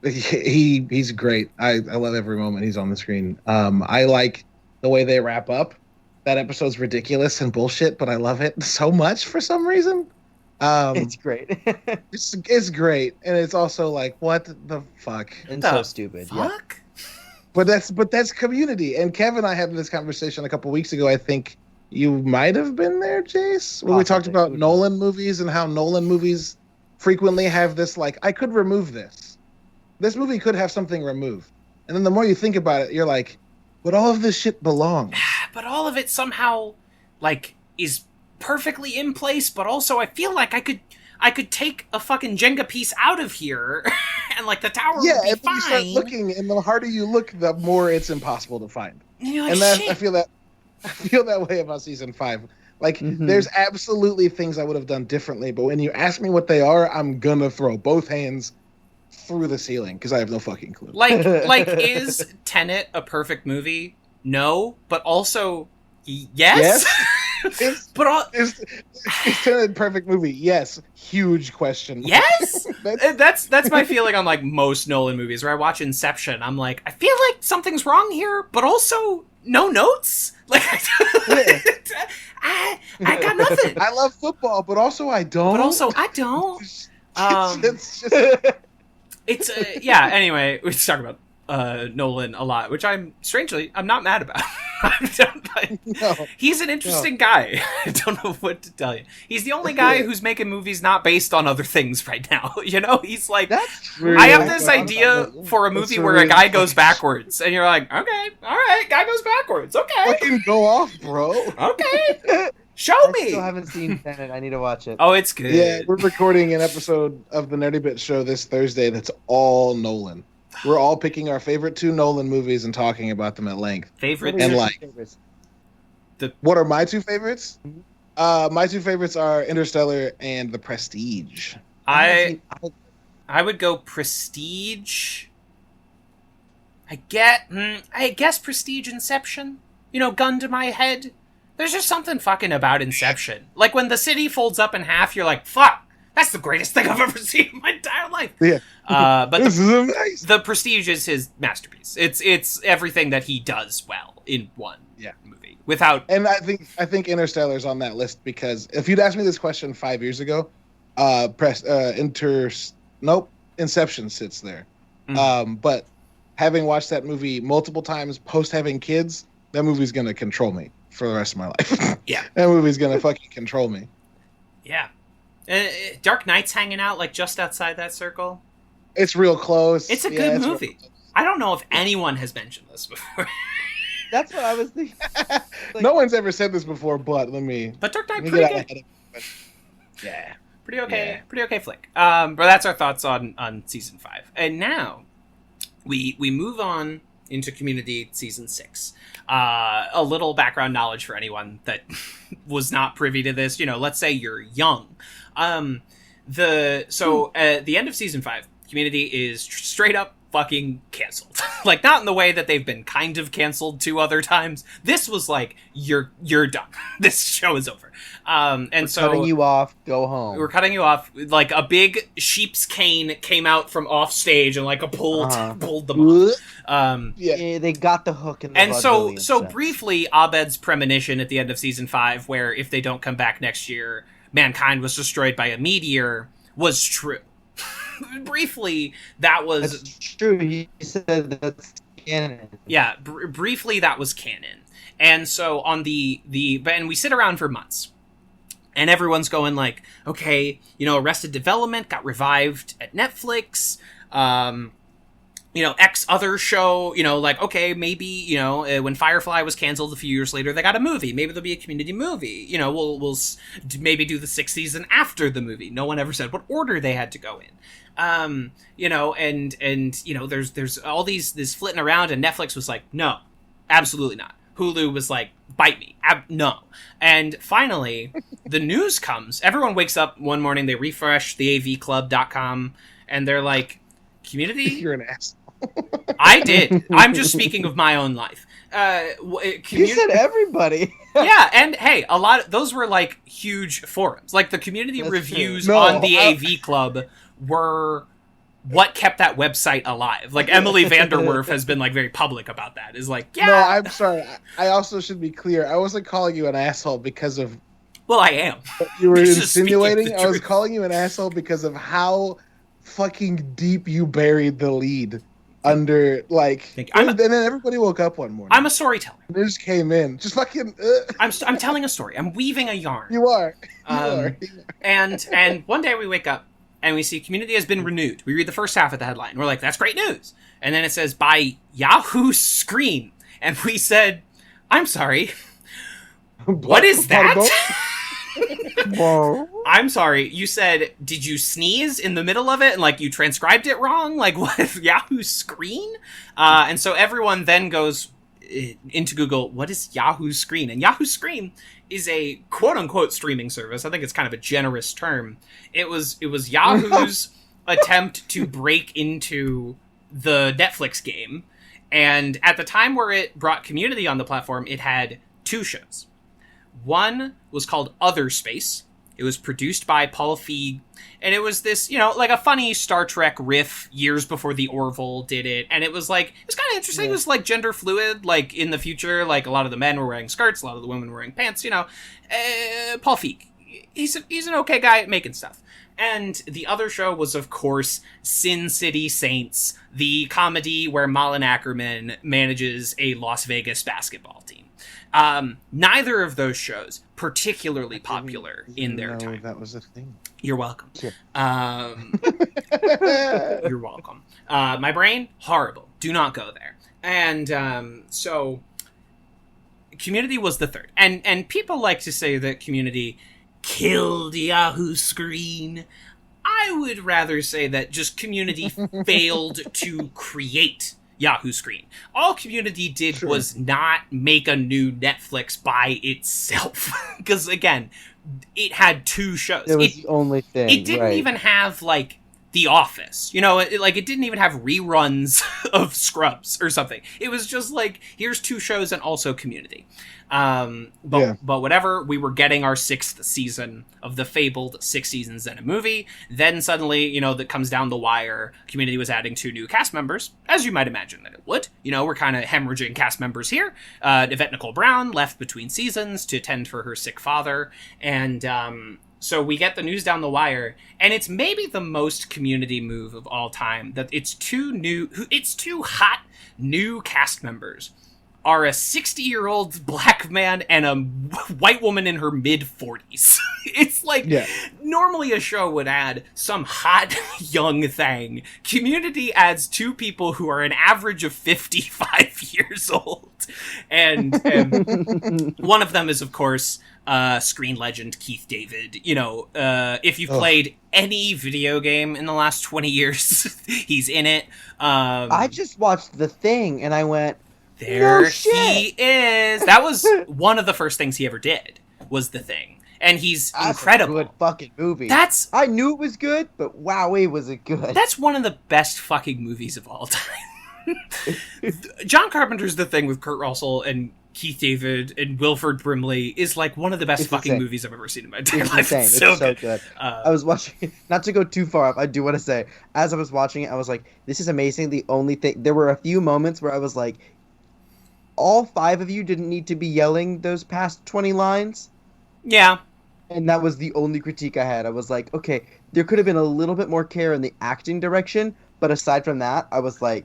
he's great. I love every moment he's on the screen. I like the way they wrap up. That episode's ridiculous and bullshit, but I love it so much for some reason. It's great. it's great. And it's also like, what the fuck? And so stupid. Fuck? Yeah. But that's Community. And Kevin and I had this conversation a couple weeks ago, I think. You might have been there, Jace, when we talked about Nolan movies and how Nolan movies frequently have this, like, I could remove this. This movie could have something removed. And then the more you think about it, you're like, but all of this shit belongs. But all of it somehow, like, is perfectly in place, but also I feel like I could take a fucking Jenga piece out of here and, like, the tower would be and fine. You start looking, and the harder you look, the more it's impossible to find. Like, and I feel that way about season 5. Like, there's absolutely things I would have done differently, but when you ask me what they are, I'm gonna throw both hands through the ceiling because I have no fucking clue. Like, is Tenet a perfect movie? No, but also yes. Is Tenet a perfect movie? Yes. Huge question. Yes. That's my feeling on like most Nolan movies. Where I watch Inception, I'm like, I feel like something's wrong here, but also no notes. Like, I got nothing. I love football, but also I don't. It's yeah. Anyway, we talk about Nolan a lot, which I'm not mad about. He's an interesting guy. I don't know what to tell you. He's the only guy who's making movies not based on other things right now. You know, he's like, I have this idea for a movie where a guy goes backwards, and you're like, okay, all right, guy goes backwards, okay, fucking go off, bro. Okay. Show me. I still haven't seen Tenet. I need to watch it. Oh, it's good. Yeah, we're recording an episode of the Nerdy Bit Show this Thursday that's all Nolan. We're all picking our favorite 2 Nolan movies and talking about them at length. Favorite and like, what are my 2 favorites? My 2 favorites are Interstellar and The Prestige. I would go Prestige. I guess Prestige, Inception. You know, gun to my head. There's just something fucking about Inception. Like when the city folds up in half, you're like, fuck. That's the greatest thing I've ever seen in my entire life. Yeah. But this is amazing. The Prestige is his masterpiece. It's everything that he does well in one movie. Without And I think Interstellar's on that list because if you'd asked me this question 5 years ago, Inception sits there. But having watched that movie multiple times post having kids, that movie's gonna control me for the rest of my life. Yeah. That movie's gonna fucking control me. Yeah. Dark Knight's hanging out like just outside that circle. It's real close. It's a good movie. I don't know if anyone has mentioned this before. That's what I was thinking. Like, no one's ever said this before, but But Dark Knight pretty good. Yeah. Pretty okay. Yeah. Pretty okay flick. But that's our thoughts on season 5. And now we move on into Community season 6. A little background knowledge for anyone that was not privy to this. You know, let's say you're young. At the end of season 5, Community is straight up fucking canceled. Like, not in the way that they've been kind of canceled 2 other times. This was like, you're done. This show is over. We're cutting you off. Go home. We're cutting you off. Like, a big sheep's cane came out from off stage and like pulled them off. Yeah, they got the hook in the and so briefly, Abed's premonition at the end of season 5, where if they don't come back next year, mankind was destroyed by a meteor, was true. briefly, that was... That's true. You said that's canon. Yeah, briefly, that was canon. And so on and we sit around for months. And everyone's going like, okay, Arrested Development got revived at Netflix. X other show, like, okay, maybe, when Firefly was canceled a few years later, they got a movie. Maybe there'll be a Community movie. We'll maybe do the 6th season after the movie. No one ever said what order they had to go in. There's all this flitting around, and Netflix was like, no, absolutely not. Hulu was like, bite me. No. And finally, the news comes. Everyone wakes up one morning, they refresh the avclub.com, and they're like, Community? You're an asshole. I did. I'm just speaking of my own life. You said everybody. Yeah, and hey, a lot of those were like huge forums. Like the community That's reviews on the AV Club were what kept that website alive. Like Emily Vanderwerf has been like very public about that. Is like, yeah. No, I'm sorry. I also should be clear. I wasn't calling you an asshole because of. Well, I am. You were insinuating. I was calling you an asshole because of how fucking deep you buried the lead under and then everybody woke up one morning. I'm a storyteller. They just came in, just fucking. I'm telling a story. I'm weaving a yarn. You are. And one day we wake up and we see Community has been renewed. We read the first half of the headline. We're like, that's great news. And then it says by Yahoo Screen, and we said, I'm sorry. What is that? Whoa. I'm sorry. You said, did you sneeze in the middle of it and like you transcribed it wrong? Like what? Yahoo Screen? And so everyone then goes into Google, what is Yahoo Screen? And Yahoo Screen is a quote unquote streaming service. I think it's kind of a generous term. It was Yahoo's attempt to break into the Netflix game. And at the time where it brought Community on the platform, it had 2 shows. One was called Other Space. It was produced by Paul Feig, and it was this, like a funny Star Trek riff years before the Orville did it, and it was kind of interesting. Yeah. It was like gender fluid, like in the future, like a lot of the men were wearing skirts, a lot of the women were wearing pants, Paul Feig, he's an okay guy at making stuff. And the other show was, of course, Sin City Saints, the comedy where Malin Ackerman manages a Las Vegas basketball team. Neither of those shows particularly popular in their time. That was a thing. You're welcome. Sure. You're welcome. My brain, horrible. Do not go there. And so Community was the third. And people like to say that Community killed Yahoo Screen. I would rather say that just Community failed to create Yahoo Screen. All Community did was not make a new Netflix by itself. Because, again, it had 2 shows. It was the only thing. It didn't even have, The Office. It didn't even have reruns of Scrubs or something. It was just here's 2 shows and also Community. But whatever, we were getting our 6th season of the fabled 6 seasons and a movie. Then suddenly, that comes down the wire. Community was adding 2 new cast members, as you might imagine that it would. We're kind of hemorrhaging cast members here. Yvette Nicole Brown left between seasons to tend for her sick father. And, so we get the news down the wire, and it's maybe the most Community move of all time that it's 2 hot new cast members are a 60-year-old black man and a white woman in her mid-40s. It's normally a show would add some hot young thing. Community adds 2 people who are an average of 55 years old. And one of them is, of course, screen legend Keith David. If you've played any video game in the last 20 years, he's in it. I just watched The Thing, and I went, there no shit. He is. That was one of the first things he ever did, was The Thing. And he's incredible. That's a good fucking movie. I knew it was good, but wowee was it good. That's one of the best fucking movies of all time. John Carpenter's The Thing with Kurt Russell and Keith David and Wilford Brimley is one of the best fucking movies I've ever seen in my entire life. It's so good. I was watching it, not to go too far up, I do want to say, as I was watching it, I was like, this is amazing. The only thing, there were a few moments where I was like, all 5 of you didn't need to be yelling those past 20 lines. Yeah. And that was the only critique I had. I was like, okay, there could have been a little bit more care in the acting direction, but aside from that, I was like,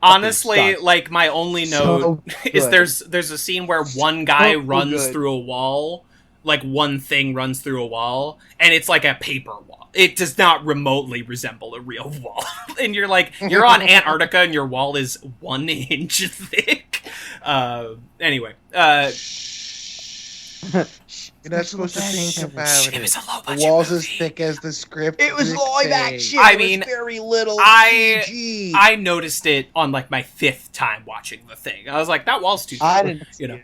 honestly, like my only note is there's a scene where one guy runs through a wall, like one thing runs through a wall, and it's like a paper wall. It does not remotely resemble a real wall. And you're like, you're on Antarctica and your wall is 1 inch thick. Anyway, you're not supposed to think about it. It was a low budget the walls movie. as thick as the script. it was live action. I mean, it was very little CG. I noticed it on like my 5th time watching the thing. I was like, that wall's too thick. I didn't, you know.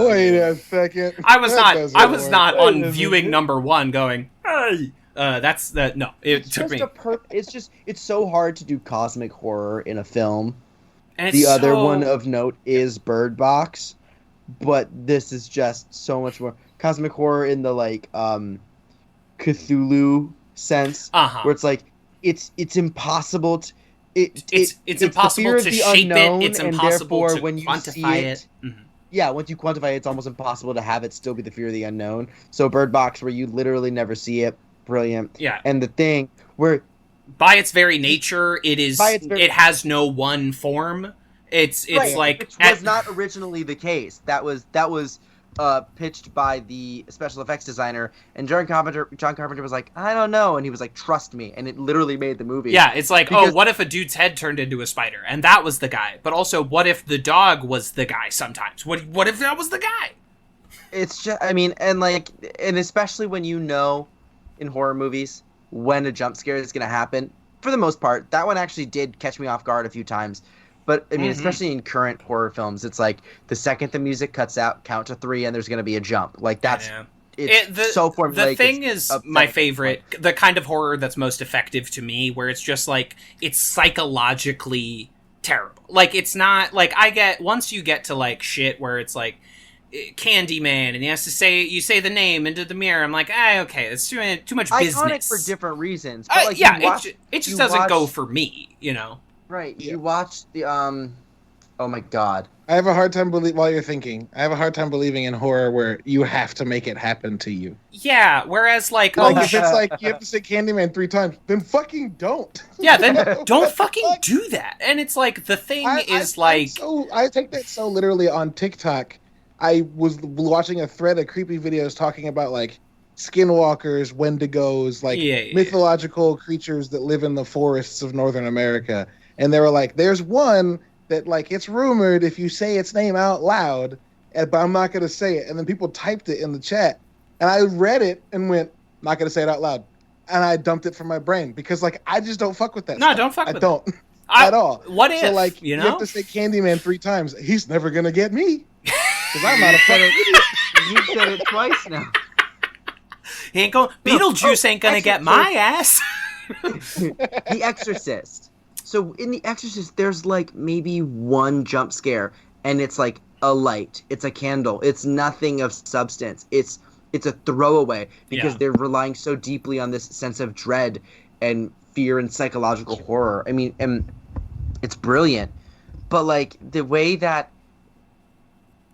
Wait a second. I was not on viewing number 1 going, hey. That's that. No, it took me. It's so hard to do cosmic horror in a film. And the other one of note is Bird Box, but this is just so much more cosmic horror in the like Cthulhu sense, where it's like it's impossible to it's impossible to shape it. It's impossible to when you quantify it. Mm-hmm. Yeah, once you quantify it, it's almost impossible to have it still be the fear of the unknown. So Bird Box, where you literally never see it, brilliant. Yeah, and the thing where by its very nature, it has no one form. It's right, like which was not originally the case. That was pitched by the special effects designer, and John Carpenter was like, I don't know, and he was like, trust me, and it literally made the movie. Yeah, it's like, what if a dude's head turned into a spider, and that was the guy? But also, what if the dog was the guy sometimes? What if that was the guy? It's just, I mean, and especially when you know in horror movies when a jump scare is going to happen, for the most part, that one actually did catch me off guard a few times. But, I mean, especially in current horror films, it's like the second the music cuts out, count to 3, and there's going to be a jump. Like, that's... so formulaic. The thing is my favorite, the kind of horror that's most effective to me, where it's just, like, it's psychologically terrible. Like, it's not... Like, once you get to, like, shit where it's, like, Candyman, and he has to you say the name into the mirror, I'm like, okay, it's too much business. Iconic for different reasons. But, like, it just doesn't go for me, you know? Right, you watch the, oh my god. I have a hard time while you're thinking, I have a hard time believing in horror where you have to make it happen to you. Yeah, whereas, like... if it's like, you have to say Candyman 3 times, then fucking don't. Yeah, then don't fucking do that. And it's like, the thing I take that so literally on TikTok. I was watching a thread of creepy videos talking about, like, skinwalkers, wendigos, like, mythological creatures that live in the forests of Northern America. And they were like, there's one that, like, it's rumored if you say its name out loud, but I'm not going to say it. And then people typed it in the chat. And I read it and went, not going to say it out loud. And I dumped it from my brain because, like, I just don't fuck with that stuff. Don't fuck with it. I don't. At all. What if, so, like, you know? You have to say Candyman 3 times. He's never going to get me. Because I'm not a fucking idiot. You've said it twice now. Beetlejuice ain't going to get my ass. The Exorcist. So in The Exorcist, there's like maybe one jump scare, and it's like a light, it's a candle, it's nothing of substance. It's a throwaway because they're relying so deeply on this sense of dread and fear and psychological horror. I mean, and it's brilliant, but like the way that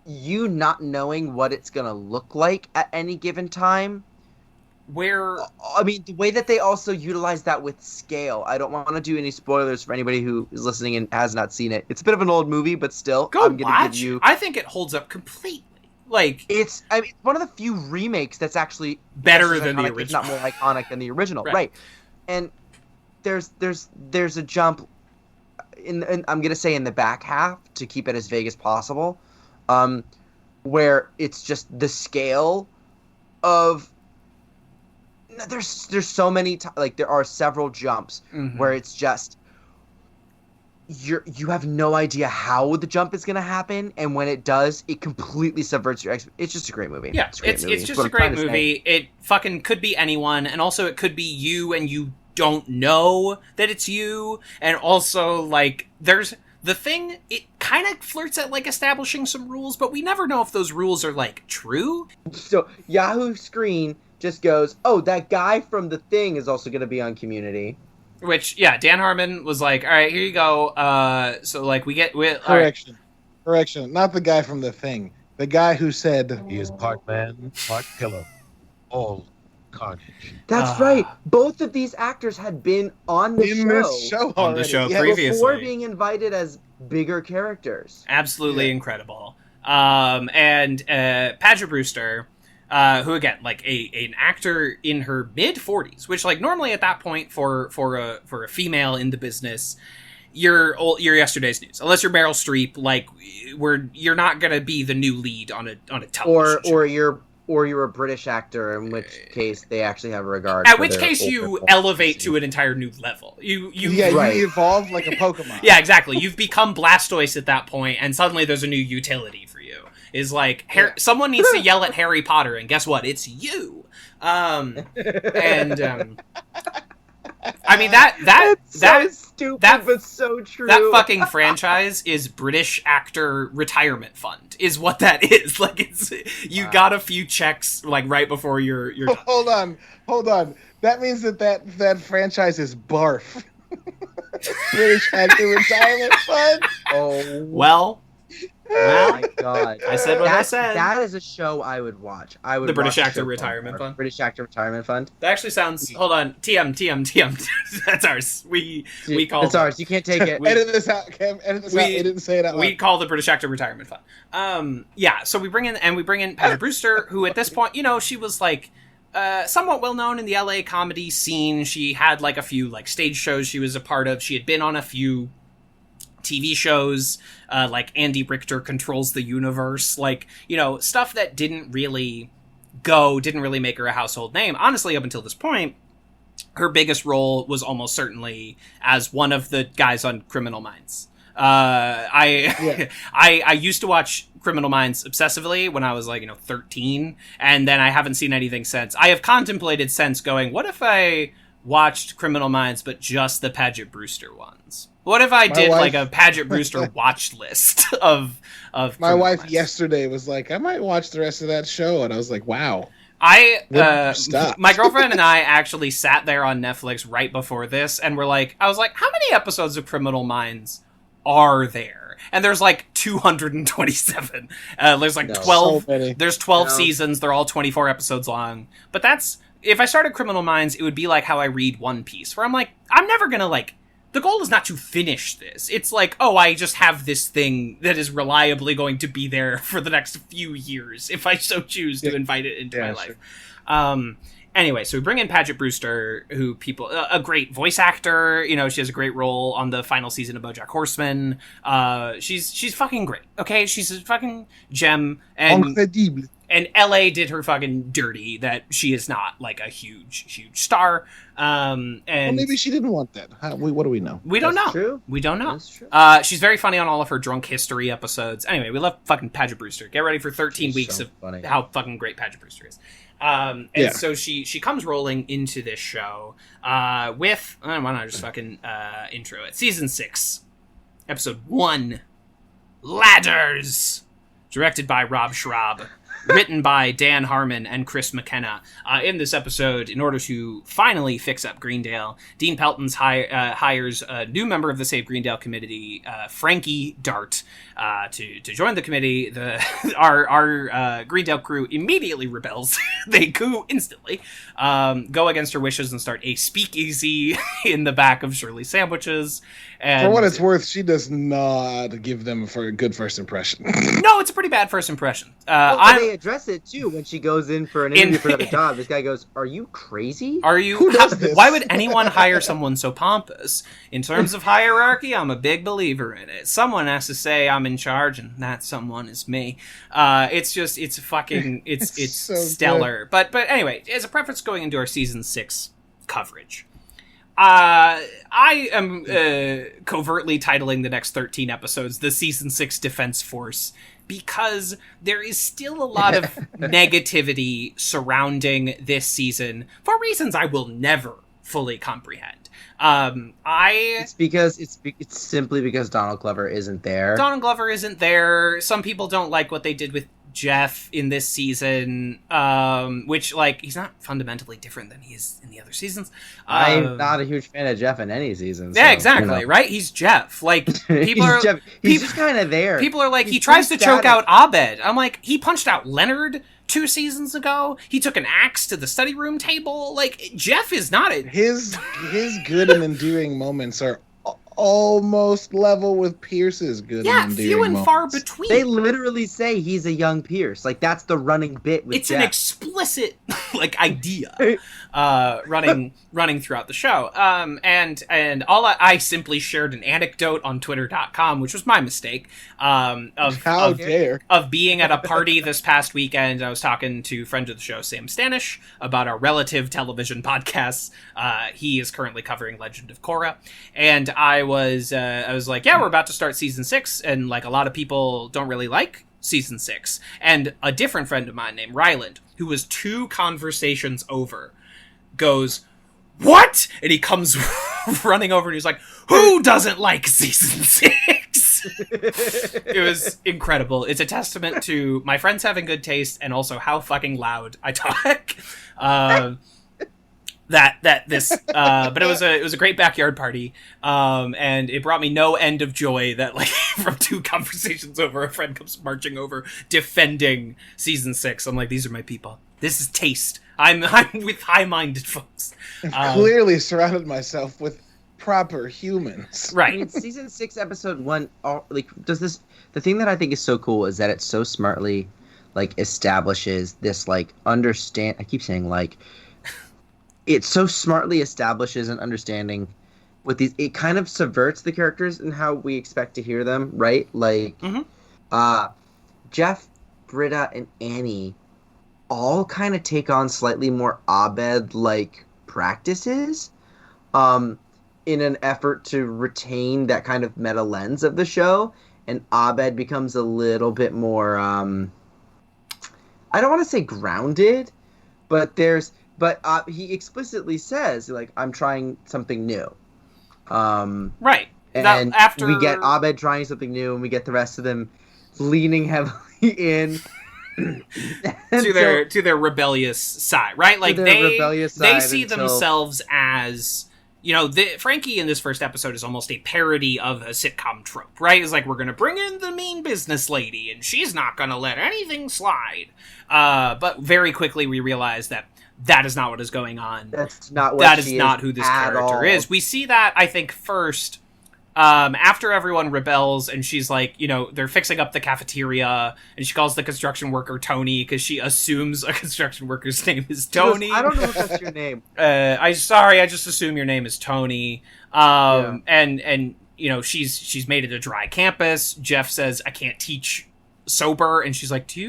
you not knowing what it's gonna look like at any given time. I mean, the way that they also utilize that with scale. I don't want to do any spoilers for anybody who is listening and has not seen it. It's a bit of an old movie, but still, I'm gonna give you. I think it holds up completely. Like it's one of the few remakes that's actually better than the original, if not more iconic than the original, right? And there's a jump in I'm gonna say in the back half to keep it as vague as possible, where it's just the scale of. There's so many like there are several jumps where it's just you have no idea how the jump is gonna happen, and when it does, it completely subverts your It's just a great movie. Yeah, it's just a great movie. It fucking could be anyone, and also it could be you, and you don't know that it's you, and also like there's the thing. It kind of flirts at like establishing some rules, but we never know if those rules are like true. So Yahoo Screen just goes, oh, that guy from The Thing is also going to be on Community. Which, Dan Harmon was like, all right, here you go. So, like, Correction. Correction. Not the guy from The Thing. The guy who said... He is part man, part pillow. all carnage. That's right. Both of these actors had been on the show on the show previously before being invited as bigger characters. Absolutely incredible. And Paget Brewster, who again, like an actor in her mid 40s, which like normally at that point for a female in the business, you're yesterday's news. Unless you're Meryl Streep, like you're not gonna be the new lead on a television show. Or you're a British actor, in which case they actually have a regard. At which case you elevate to an entire new level. You evolve like a Pokemon. Yeah, exactly. You've become Blastoise at that point, and suddenly there's a new utility for you. Is like someone needs to yell at Harry Potter, and guess what? It's you. I mean that's so stupid, but so true. That fucking franchise is British Actor Retirement Fund, is what that is. Like it's you got a few checks like right before you're done. Hold on. That means that franchise is barf. British Actor Retirement Fund. Oh well. Oh my god! I said what I said. That is a show I would watch. I would. The British Actor Retirement Fund. British Actor Retirement Fund. That actually sounds. Hold on. TM. That's ours. We call. It's ours. You can't take it. Edit this out, Cam. Edit this out. We didn't say it out loud. We call the British Actor Retirement Fund. Yeah. So we bring in Paget Brewster, who at this point, she was like. Somewhat well known in the LA comedy scene. She had like a few like stage shows she was a part of. She had been on a few TV shows, like Andy Richter Controls the Universe, like, stuff that didn't really make her a household name. Honestly, up until this point, her biggest role was almost certainly as one of the guys on Criminal Minds. I used to watch Criminal Minds obsessively when I was like, 13, and then I haven't seen anything since. I have contemplated since going, what if I watched Criminal Minds, but just the Paget Brewster ones? What if I did like a Paget Brewster watch list of my wife Minds? Yesterday was like, I might watch the rest of that show, and I was like, wow. My girlfriend and I actually sat there on Netflix right before this, and I was like, how many episodes of Criminal Minds are there? And there's like 227. There's like 12. So there's 12 seasons. They're all 24 episodes long. But if I started Criminal Minds, it would be like how I read One Piece, where I'm like, I'm never gonna the goal is not to finish this. It's like, I just have this thing that is reliably going to be there for the next few years if I so choose to invite it into my life. Anyway, so we bring in Paget Brewster, who a great voice actor. She has a great role on the final season of BoJack Horseman. She's fucking great. Okay, she's a fucking gem. And LA did her fucking dirty that she is not like a huge star. And maybe she didn't want that. What do we know? We don't know. True. We don't know. That's true. She's very funny on all of her drunk history episodes. Anyway, we love fucking Paget Brewster. Get ready for 13 weeks of funny. How fucking great Paget Brewster is. So she comes rolling into this show with why don't I just fucking intro it. Season 6, episode 1, Ladders, directed by Rob Schrab. Written by Dan Harmon and Chris McKenna. In this episode, in order to finally fix up Greendale, Dean Pelton's hires a new member of the Save Greendale committee, Frankie Dart, to join the committee. Our Greendale crew immediately rebels. They coup instantly, go against her wishes and start a speakeasy in the back of Shirley's Sandwiches. And for what it's worth, she does not give them a good first impression. No, it's a pretty bad first impression. They address it too when she goes in for an interview for another job. This guy goes, "Are you crazy? Who does this? Why would anyone hire someone so pompous? In terms of hierarchy, I'm a big believer in it. Someone has to say I'm in charge, and that someone is me. It's so stellar. Good. But anyway, as a preface going into our season 6 coverage. I am covertly titling the next 13 episodes the Season 6 Defense Force because there is still a lot of negativity surrounding this season for reasons I will never fully comprehend. It's simply because Donald Glover isn't there. Donald Glover isn't there. Some people don't like what they did with Jeff in this season, which he's not fundamentally different than he is in the other seasons. I'm not a huge fan of Jeff in any season. Yeah, exactly, right? He's Jeff. He's just kind of there. People are like, he tries to choke out Abed. I'm like, he punched out Leonard 2 seasons ago. He took an axe to the study room table. Like, Jeff is not a... His good and endearing moments are almost level with Pierce's good and endearing few and far between. They literally say he's a young Pierce. Like, that's the running bit with It's Jeff. an explicit, like, idea running throughout the show. And I simply shared an anecdote on Twitter.com, which was my mistake, of being at a party this past weekend. I was talking to friend of the show, Sam Stanish, about our relative television podcasts. He is currently covering Legend of Korra, and I was like, yeah, we're about to start season 6, and like a lot of people don't really like season 6. And a different friend of mine named Ryland, who was 2 conversations over, goes, "What?" And he comes running over and he's like, "Who doesn't like season 6?" It was incredible. It's a testament to my friends having good taste and also how fucking loud I talk. But it was a great backyard party, and it brought me no end of joy that, like, from 2 conversations over, a friend comes marching over defending season 6. I'm like, these are my people. This is taste. I'm with high-minded folks. Clearly surrounded myself with proper humans. Right. I mean, season 6, episode 1, the thing that I think is so cool is that it so smartly, like, establishes this, like, I keep saying, like, it so smartly establishes an understanding with these. It kind of subverts the characters and how we expect to hear them, right? Like, Jeff, Britta, and Annie all kind of take on slightly more Abed-like practices in an effort to retain that kind of meta lens of the show. And Abed becomes a little bit more, I don't want to say grounded, but he explicitly says, like, I'm trying something new. Right. And we get Abed trying something new, and we get the rest of them leaning heavily in to their rebellious side, right? Like, they see themselves as, you know, Frankie in this first episode is almost a parody of a sitcom trope, right? It's like, we're going to bring in the mean business lady, and she's not going to let anything slide. But very quickly we realize that is not what is going on. That's not what that is not who this character all. is. We see that, I think, first after everyone rebels, and she's like, you know, they're fixing up the cafeteria, and she calls the construction worker Tony because she assumes a construction worker's name is Tony. I don't know if that's your name. I just assume your name is Tony. And you know, she's made it a dry campus. Jeff says, I can't teach sober, and she's like, do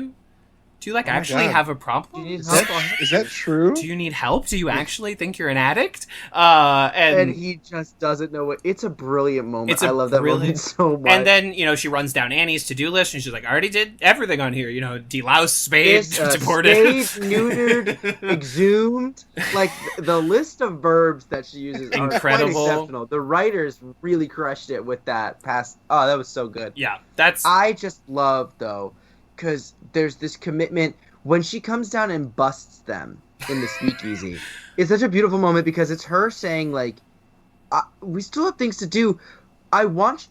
you like actually have a problem? Is that true? Do you need help? Do you actually think you're an addict? And he just doesn't know what. It's a brilliant moment. I love that moment so much. And then, you know, she runs down Annie's to-do list, and she's like, I already did everything on here. You know, delouse, spade, deported. Spade, neutered, exhumed. Like, the list of verbs that she uses are quite exceptional. The writers really crushed it with that past. Oh, that was so good. Yeah, I just love, though, because there's this commitment when she comes down and busts them in the speakeasy. It's such a beautiful moment because it's her saying, like, we still have things to do.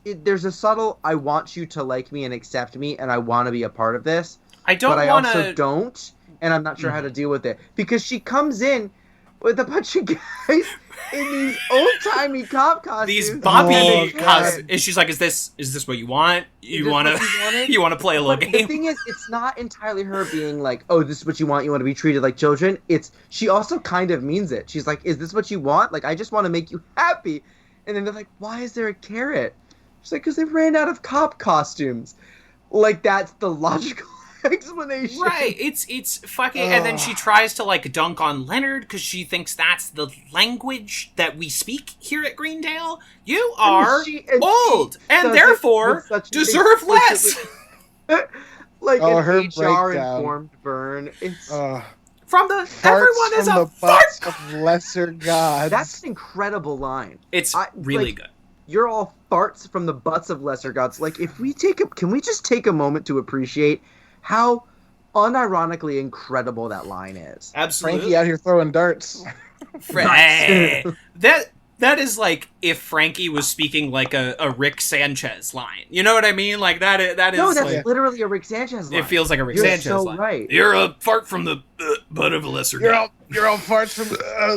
There's a subtle, I want you to like me and accept me, and I want to be a part of this. I also don't, and I'm not sure how to deal with it. Because she comes in with a bunch of guys in these old-timey cop costumes. These Bobby costumes. And she's like, is this what you want? You want to play a little game? The thing is, it's not entirely her being like, oh, this is what you want. You want to be treated like children. She also kind of means it. She's like, is this what you want? Like, I just want to make you happy. And then they're like, why is there a carrot? She's like, because they ran out of cop costumes. Like, that's the logical explanation. Right. It's fucking. And then she tries to, like, dunk on Leonard because she thinks that's the language that we speak here at Greendale. You are old and therefore deserve less. Like her an HR informed burn. It's everyone is a fart of lesser gods. That's an incredible line. It's really good. You're all farts from the butts of lesser gods. Like, can we just take a moment to appreciate how unironically incredible that line is? Absolutely. Frankie out here throwing darts. That That is like if Frankie was speaking like a Rick Sanchez line. You know what I mean? Like that is. No, that's like, literally a Rick Sanchez line. It feels like a Rick Sanchez so line. Right. You're a fart from the butt of a lesser god. You're all farts from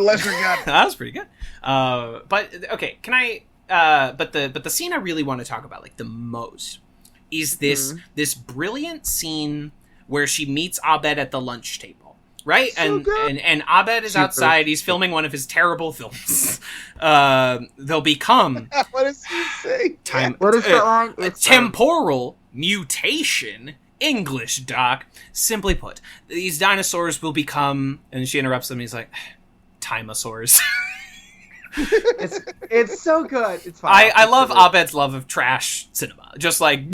lesser god. That was pretty good. But okay, can I? But the scene I really want to talk about, like the most, is this brilliant scene where she meets Abed at the lunch table. Right? So and Abed is outside. He's filming one of his terrible films. They'll become... What does he say? What is that line? Temporal mutation. English, Doc. Simply put, these dinosaurs will become... And she interrupts them and he's like, Timosaurs. It's so good. It's fine. I love Abed's love of trash cinema. Just like,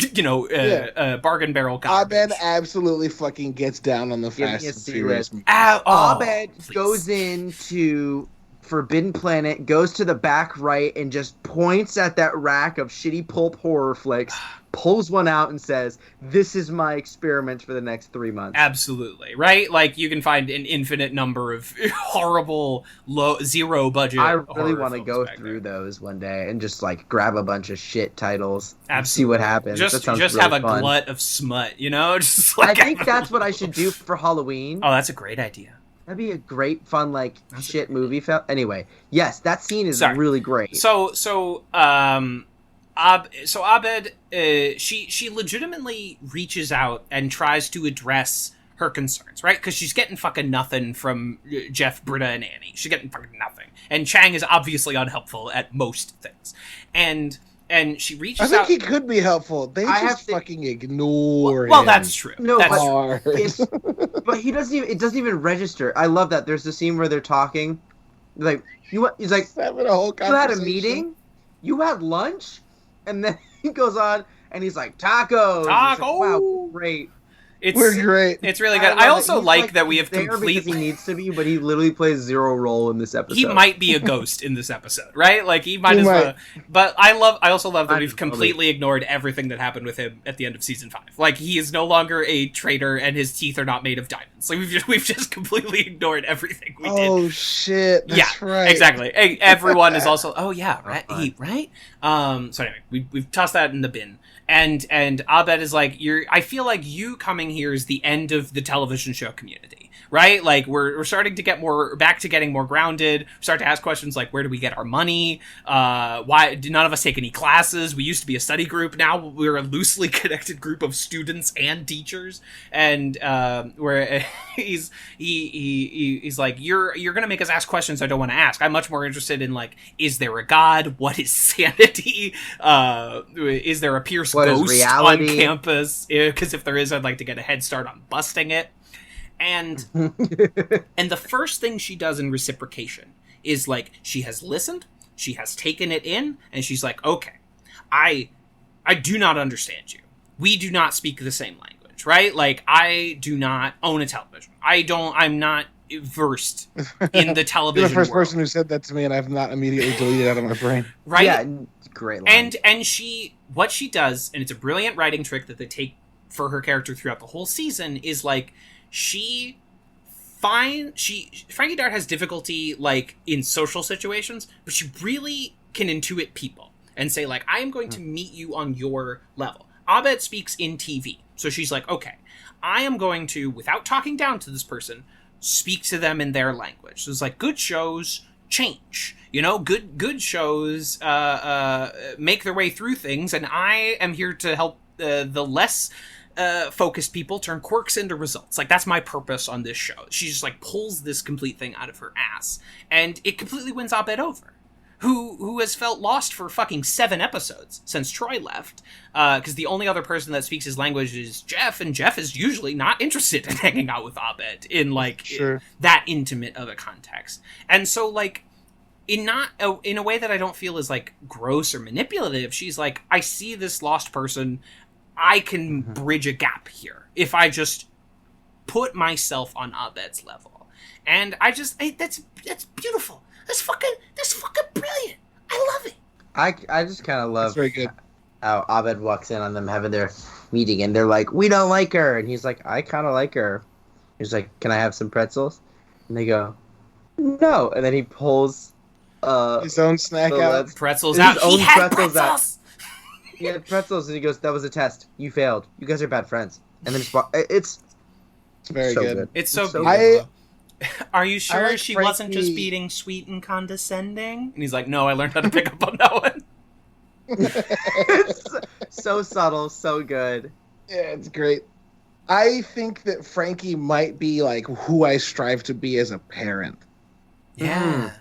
bargain barrel garbage. Abed absolutely fucking gets down on the Fast and Furious. Abed goes into Forbidden Planet, goes to the back right, and just points at that rack of shitty pulp horror flicks, pulls one out and says, "This is my experiment for the next 3 months." Absolutely, right? Like, you can find an infinite number of horrible, zero budget. I really want to go through those one day and just, like, grab a bunch of shit titles and see what happens. Just really have a fun. glut of smut, you know? Just like, I think that's what I should do for Halloween. Oh, that's a great idea. That'd be a great, fun, shit movie film. Anyway, yes, that scene is really great. So Abed, she legitimately reaches out and tries to address her concerns, right? Because she's getting fucking nothing from Jeff, Britta, and Annie. She's getting fucking nothing. And Chang is obviously unhelpful at most things. And she reaches out... I think he could be helpful. They fucking ignore him. Well, that's true. No, that's true. But he doesn't even... It doesn't even register. I love that. There's a scene where they're talking. Like, he's like, having a whole you had a meeting? You had lunch? And then he goes on, and he's like, tacos! Taco! Like, wow, great. We're great. It's really good. I also like that we have completely... Because he needs to be, but he literally plays zero role in this episode. He might be a ghost in this episode, right? Like, he might as well... But I also love that we've completely ignored everything that happened with him at the end of season 5. Like, he is no longer a traitor, and his teeth are not made of diamonds. Like, we've just completely ignored everything we did. Oh, shit. That's right. Exactly. Everyone is also... Oh, yeah, right? Right? So anyway, we've tossed that in the bin. And Abed is like, I feel like you coming here is the end of the television show community, right? Like, we're starting to get back to getting more grounded. We start to ask questions like, where do we get our money? Why do none of us take any classes? We used to be a study group. Now we're a loosely connected group of students and teachers. And where he's like, you're going to make us ask questions I don't want to ask. I'm much more interested in, like, is there a God? What is sanity? Is there a Pierce ghost on campus? Because if there is, I'd like to get a head start on busting it. And and the first thing she does in reciprocation is, like, she has listened, she has taken it in, and she's like, okay, I do not understand you. We do not speak the same language, right? Like, I do not own a television. I'm not versed in the television You're the first world. person who said that to me, and I've not immediately deleted it out of my brain. Right? Yeah, great line. And what she does, and it's a brilliant writing trick that they take for her character throughout the whole season, is, like, Frankie Dart has difficulty, like, in social situations, but she really can intuit people and say, like, I am going to meet you on your level. Abed speaks in TV, so she's like, okay, I am going to, without talking down to this person, speak to them in their language. So it's like, good shows change, you know, good shows make their way through things, and I am here to help the less focused people turn quirks into results. Like, that's my purpose on this show. She just, like, pulls this complete thing out of her ass, and it completely wins Abed over, who has felt lost for fucking 7 episodes since Troy left, because the only other person that speaks his language is Jeff, and Jeff is usually not interested in hanging out with Abed in, like, that intimate of a context. And so, like, in a way that I don't feel is, like, gross or manipulative, she's like, I see this lost person, I can bridge a gap here if I just put myself on Abed's level. And that's beautiful. That's fucking brilliant. I love it. I just kind of love That's very good. how Abed walks in on them having their meeting, and they're like, we don't like her. And he's like, I kind of like her. He's like, can I have some pretzels? And they go, no. And then he pulls his own snack out. Pretzels out. He had pretzels. He had pretzels, and he goes, "That was a test. You failed. You guys are bad friends." And then it's very so good. It's so good. beautiful. Are you sure like she Frankie... wasn't just being sweet and condescending? And he's like, "No, I learned how to pick up on that one." It's so subtle, so good. Yeah, it's great. I think that Frankie might be like who I strive to be as a parent. Yeah.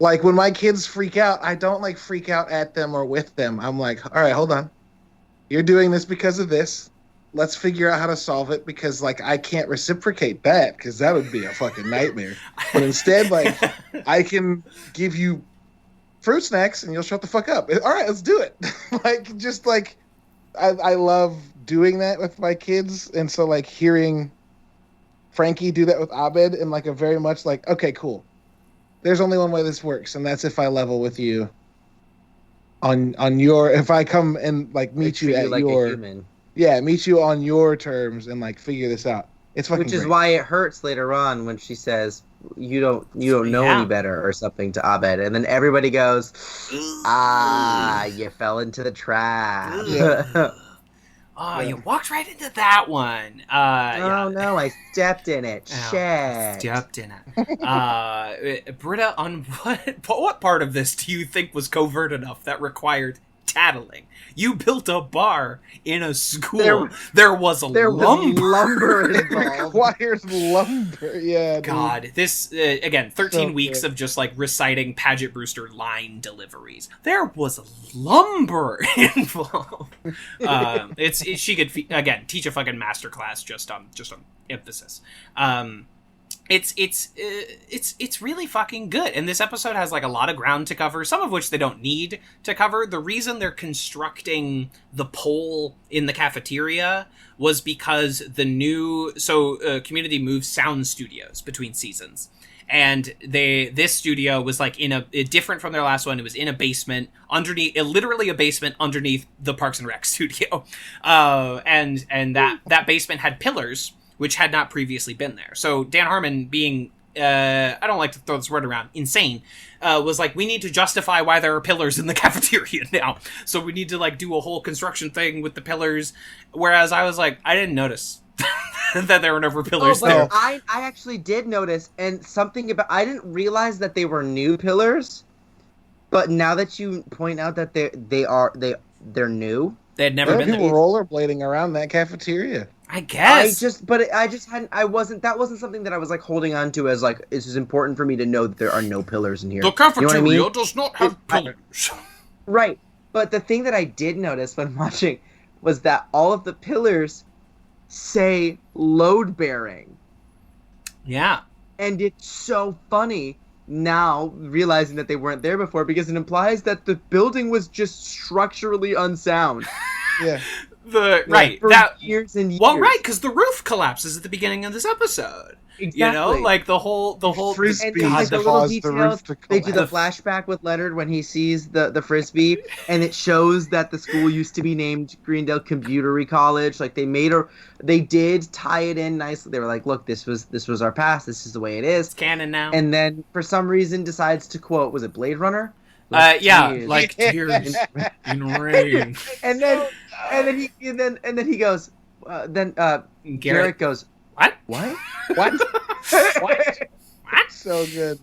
Like when my kids freak out, I don't like freak out at them or with them. I'm like, all right, hold on. You're doing this because of this. Let's figure out how to solve it, because like I can't reciprocate that, because that would be a fucking nightmare. But instead, like I can give you fruit snacks and you'll shut the fuck up. All right, let's do it. Like just like I love doing that with my kids, and so like hearing Frankie do that with Abed and like a very much like, okay, cool. There's only one way this works, and that's if I level with you on your, if I come and like meet you at like your, a human. Yeah, meet you on your terms and like figure this out. It's fucking Which is great. why it hurts later on when she says you don't know any better or something to Abed, and then everybody goes, you fell into the trap. Yeah. Oh, you walked right into that one. No, I stepped in it. Shit. Stepped in it. Britta, on what part of this do you think was covert enough that required tattling? You built a bar in a school. There was lumber It requires lumber. Yeah. God, dude. this again, 13 So weeks good. of just like reciting Paget Brewster line deliveries. There was lumber involved. She could again teach a fucking masterclass just on emphasis. It's really fucking good, and this episode has like a lot of ground to cover, some of which they don't need to cover. The reason they're constructing the pole in the cafeteria was because Community moved sound studios between seasons, and this studio was like different from their last one. It was in a basement underneath, literally a basement underneath the Parks and Rec studio, and that basement had pillars which had not previously been there. So Dan Harmon, being, I don't like to throw this word around, insane, was like, we need to justify why there are pillars in the cafeteria now. So we need to like do a whole construction thing with the pillars. Whereas I was like, I didn't notice that there were never pillars there. I actually did notice, and something about, I didn't realize that they were new pillars, but now that you point out that they're new. They had never been there. People rollerblading around that cafeteria. I guess. That wasn't something that I was like holding on to as like, this is important for me to know that there are no pillars in here. The cafeteria you know what I mean? does not have pillars. Right. But the thing that I did notice when watching was that all of the pillars say load bearing. Yeah. And it's so funny now realizing that they weren't there before, because it implies that the building was just structurally unsound. Yeah. Years and years. Well, right, because the roof collapses at the beginning of this episode. Exactly. You know, like the whole frisbee and caused the roof to collapse. They do the flashback with Leonard when he sees the frisbee, and it shows that the school used to be named Greendale Computery College. Like they did tie it in nicely. They were like, "Look, this was our past. This is the way it is. It's canon now." And then for some reason decides to quote, was it Blade Runner? Like tears in rain. And then he goes. Garrett goes, What? What? What? So good.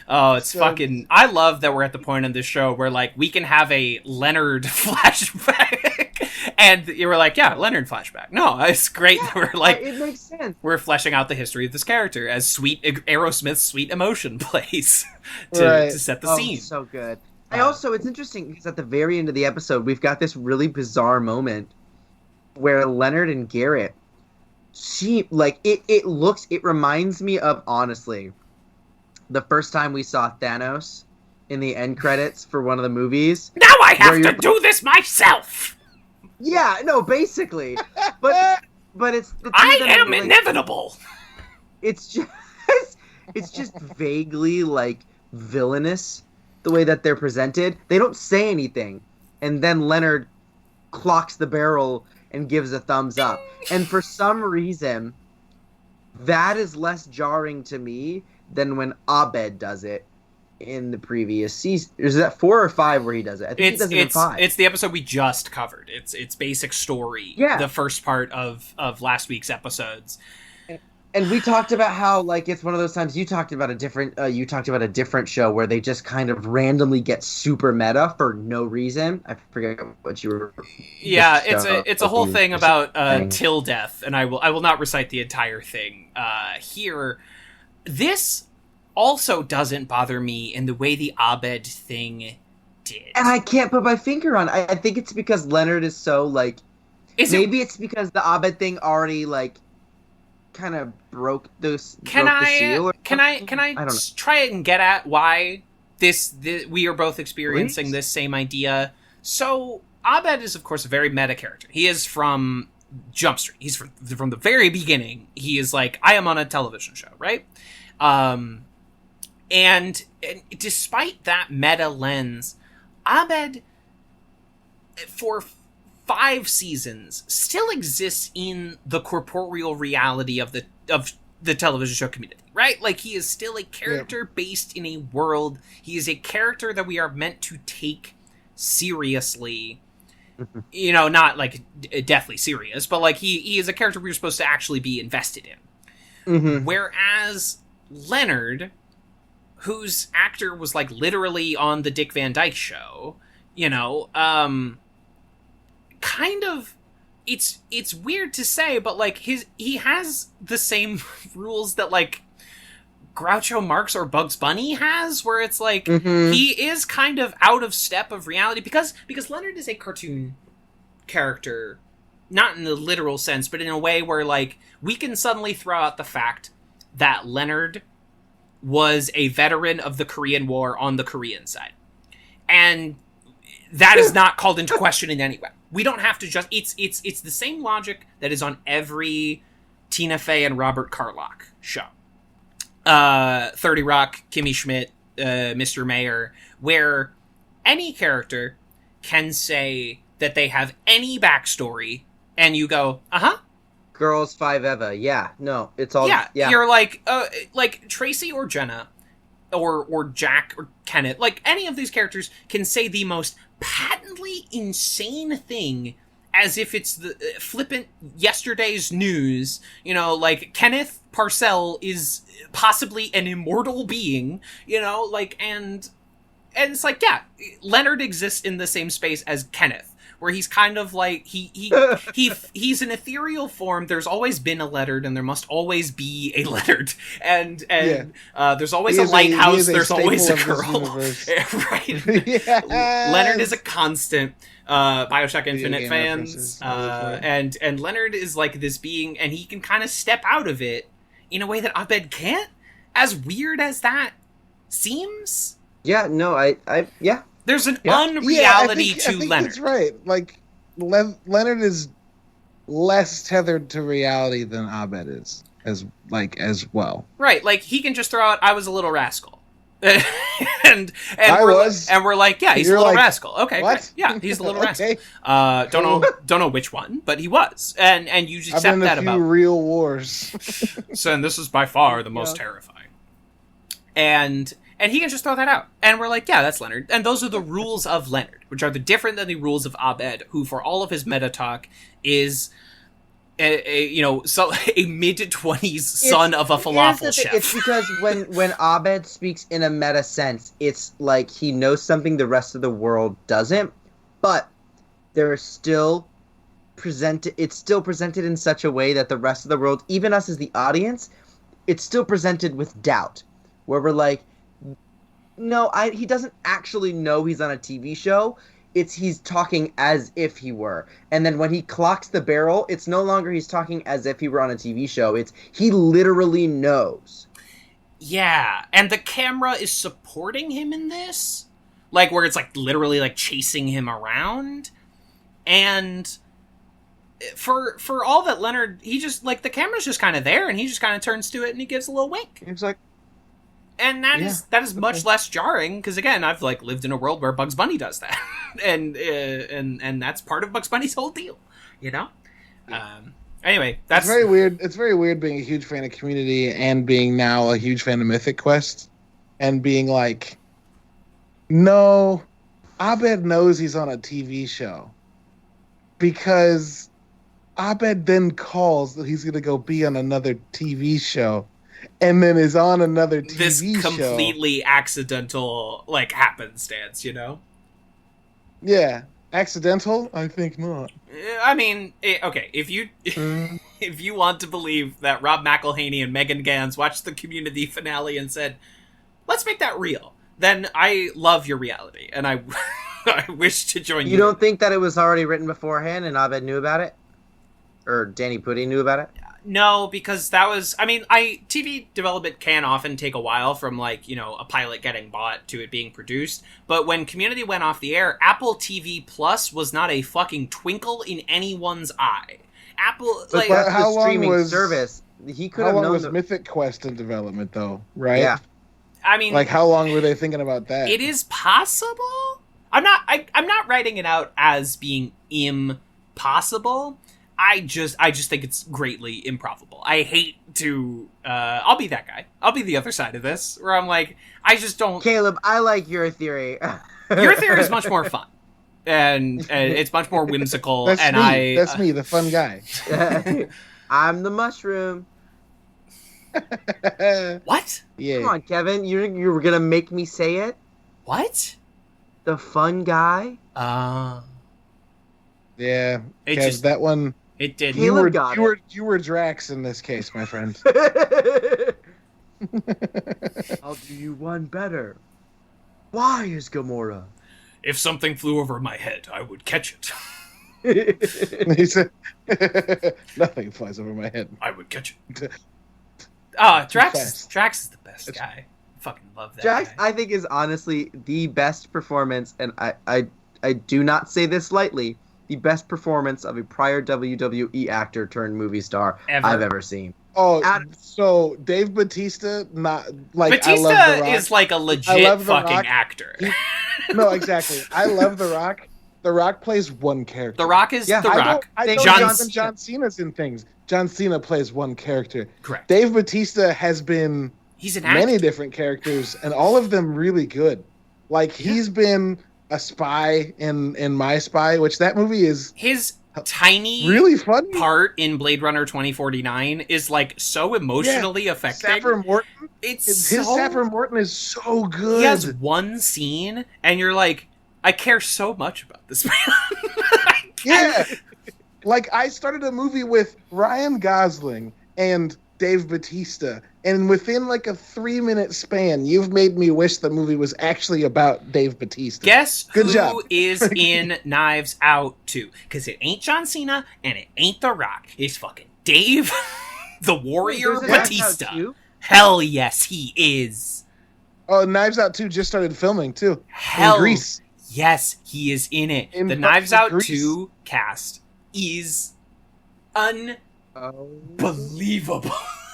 Oh, it's so fucking... I love that we're at the point in this show where, like, we can have a Leonard flashback. And you were like, yeah, Leonard flashback. No, it's great that we're like... It makes sense. We're fleshing out the history of this character as Aerosmith's Sweet Emotion plays to set the scene. So good. It's interesting because at the very end of the episode, we've got this really bizarre moment where Leonard and Garrett... it reminds me of, honestly, the first time we saw Thanos in the end credits for one of the movies. Now I have to do this myself! Yeah, no, basically. But it's... I am inevitable! It's just vaguely, like, villainous, the way that they're presented. They don't say anything. And then Leonard clocks the barrel and gives a thumbs up. And for some reason, that is less jarring to me than when Abed does it. in the previous season. Is that 4 or 5 where he does it? I think he does it in 5. It's the episode we just covered. It's basic story. Yeah. The first part of last week's episodes. And we talked about how, like, it's one of those times you talked about a different show where they just kind of randomly get super meta for no reason. I forget what you were. Yeah, it's a whole thing about till death, and I will not recite the entire thing here. This also doesn't bother me in the way the Abed thing did, and I can't put my finger on. I think it's because Leonard is so like. It's because the Abed thing already like. Kind of broke the seal. Can I try and get at why this we are both experiencing this same idea? So Abed is of course a very meta character. He is from Jump Street. He's from the very beginning. He is like, I am on a television show, right? And despite that meta lens, Abed for 5 seasons still exists in the corporeal reality of the television show community, right? Like, he is still a character based in a world. He is a character that we are meant to take seriously. You know, not like deathly serious, but like he is a character we're supposed to actually be invested in. Whereas Leonard, whose actor was like literally on the Dick Van Dyke Show, you know, kind of, it's weird to say, but like he has the same rules that like Groucho Marx or Bugs Bunny has, where it's like he is kind of out of step of reality because Leonard is a cartoon character, not in the literal sense, but in a way where like we can suddenly throw out the fact that Leonard was a veteran of the Korean War on the Korean side, and that is not called into question in any way. We don't have to just... It's the same logic that is on every Tina Fey and Robert Carlock show. 30 Rock, Kimmy Schmidt, Mr. Mayor, where any character can say that they have any backstory, and you go, Girls 5 Eva, yeah. No, it's all... Yeah. You're like Tracy or Jenna, or Jack or Kenneth, like any of these characters can say the most patently insane thing as if it's the flippant yesterday's news. You know, like Kenneth Parcell is possibly an immortal being, you know, like, and it's like, yeah, Leonard exists in the same space as Kenneth, where he's kind of like, he's an ethereal form. There's always been a Leonard, and there must always be a Leonard. And there's always a lighthouse, there's always a girl. Right? Yes. Leonard is a constant. Bioshock Infinite fans. And Leonard is like this being, and he can kind of step out of it in a way that Abed can't. As weird as that seems. Yeah, no, yeah. There's an unreality to Leonard. That's right. Like, Leonard is less tethered to reality than Abed is, as well. Right, like, he can just throw out, I was a little rascal. and we're like, yeah, he's a little rascal. Okay, what? Great. Yeah, he's a little rascal. Don't know which one, but he was. And you just accept that about a few real wars. So, and this is by far the most terrifying. And he can just throw that out. And we're like, yeah, that's Leonard. And those are the rules of Leonard, which are different than the rules of Abed, who, for all of his meta talk, is a mid-20s son of a falafel chef. It's because when Abed speaks in a meta sense, it's like he knows something the rest of the world doesn't, but it's still presented in such a way that the rest of the world, even us as the audience, it's still presented with doubt, where we're like, no, he doesn't actually know he's on a TV show. He's talking as if he were. And then when he clocks the barrel, it's no longer he's talking as if he were on a TV show. It's he literally knows. Yeah, and the camera is supporting him in this. Like, where it's like literally like chasing him around. And for all that Leonard, he just, like, the camera's just kind of there, and he just kind of turns to it and he gives a little wink. He's like, and that is much less jarring, because again, I've like lived in a world where Bugs Bunny does that, and that's part of Bugs Bunny's whole deal, you know. Anyway, that's very weird. It's very weird being a huge fan of Community and being now a huge fan of Mythic Quest, and being like, No, Abed knows he's on a TV show because Abed then calls that he's going to go be on another TV show, and then is on another TV this show. Completely accidental, like, happenstance, you know? Yeah. Accidental? I think not. I mean, okay, if you if you want to believe that Rob McElhaney and Megan Gans watched the Community finale and said, let's make that real, then I love your reality, and I I wish to join you. You don't think that it was already written beforehand and Abed knew about it? Or Danny Pudi knew about it? No, because that was... I mean, TV development can often take a while from, like, you know, a pilot getting bought to it being produced. But when Community went off the air, Apple TV Plus was not a fucking twinkle in anyone's eye. Apple... But like, that's how the long streaming was- service. He could How have long known was Mythic Quest in development, though, right? Yeah. I mean... Like, how long were they thinking about that? It is possible. I'm not writing it out as being impossible. I just think it's greatly improbable. I hate to... I'll be that guy. I'll be the other side of this, where I'm like, I just don't... Caleb, I like your theory. Your theory is much more fun. And it's much more whimsical. That's and me. That's me, the fun guy. I'm the mushroom. What? Yeah. Come on, Kevin. You were going to make me say it? What? The fun guy? Yeah. It Kev, just- that one... It did. Caleb got it. You were Drax in this case, my friend. I'll do you one better. Why is Gamora? If something flew over my head, I would catch it. He said, nothing flies over my head. I would catch it. Too Drax is the best guy. Fucking love that Drax, guy. I think, is honestly the best performance, and I do not say this lightly, the best performance of a prior WWE actor turned movie star I've ever seen. Oh, so Dave Bautista, not like Batista I love The Rock. is like a legit The fucking Rock. actor. No, exactly. I love The Rock. The Rock plays one character. The Rock is The Rock. I don't John Cena's in things. John Cena plays one character. Correct. Dave Bautista has been He's an actor. many different characters, and all of them really good. Like he's been a spy in My Spy, which that movie is his tiny really fun part in Blade Runner 2049 is like so emotionally affecting. Saffron Morton. His Saffron Morton is so good. He has one scene, and you're like, I care so much about this man. Yeah. Like, I started a movie with Ryan Gosling and Dave Bautista, and within like a 3-minute span, you've made me wish the movie was actually about Dave Bautista. Guess Good who job. is in Knives Out 2? Because it ain't John Cena, and it ain't The Rock. It's fucking Dave the Warrior There's a Knives Bautista. Out 2? Hell yes, he is. Oh, Knives Out 2 just started filming, too. Hell in Greece. yes, he is in it. In The Knives fucking Out Greece. 2 cast is unbelievable.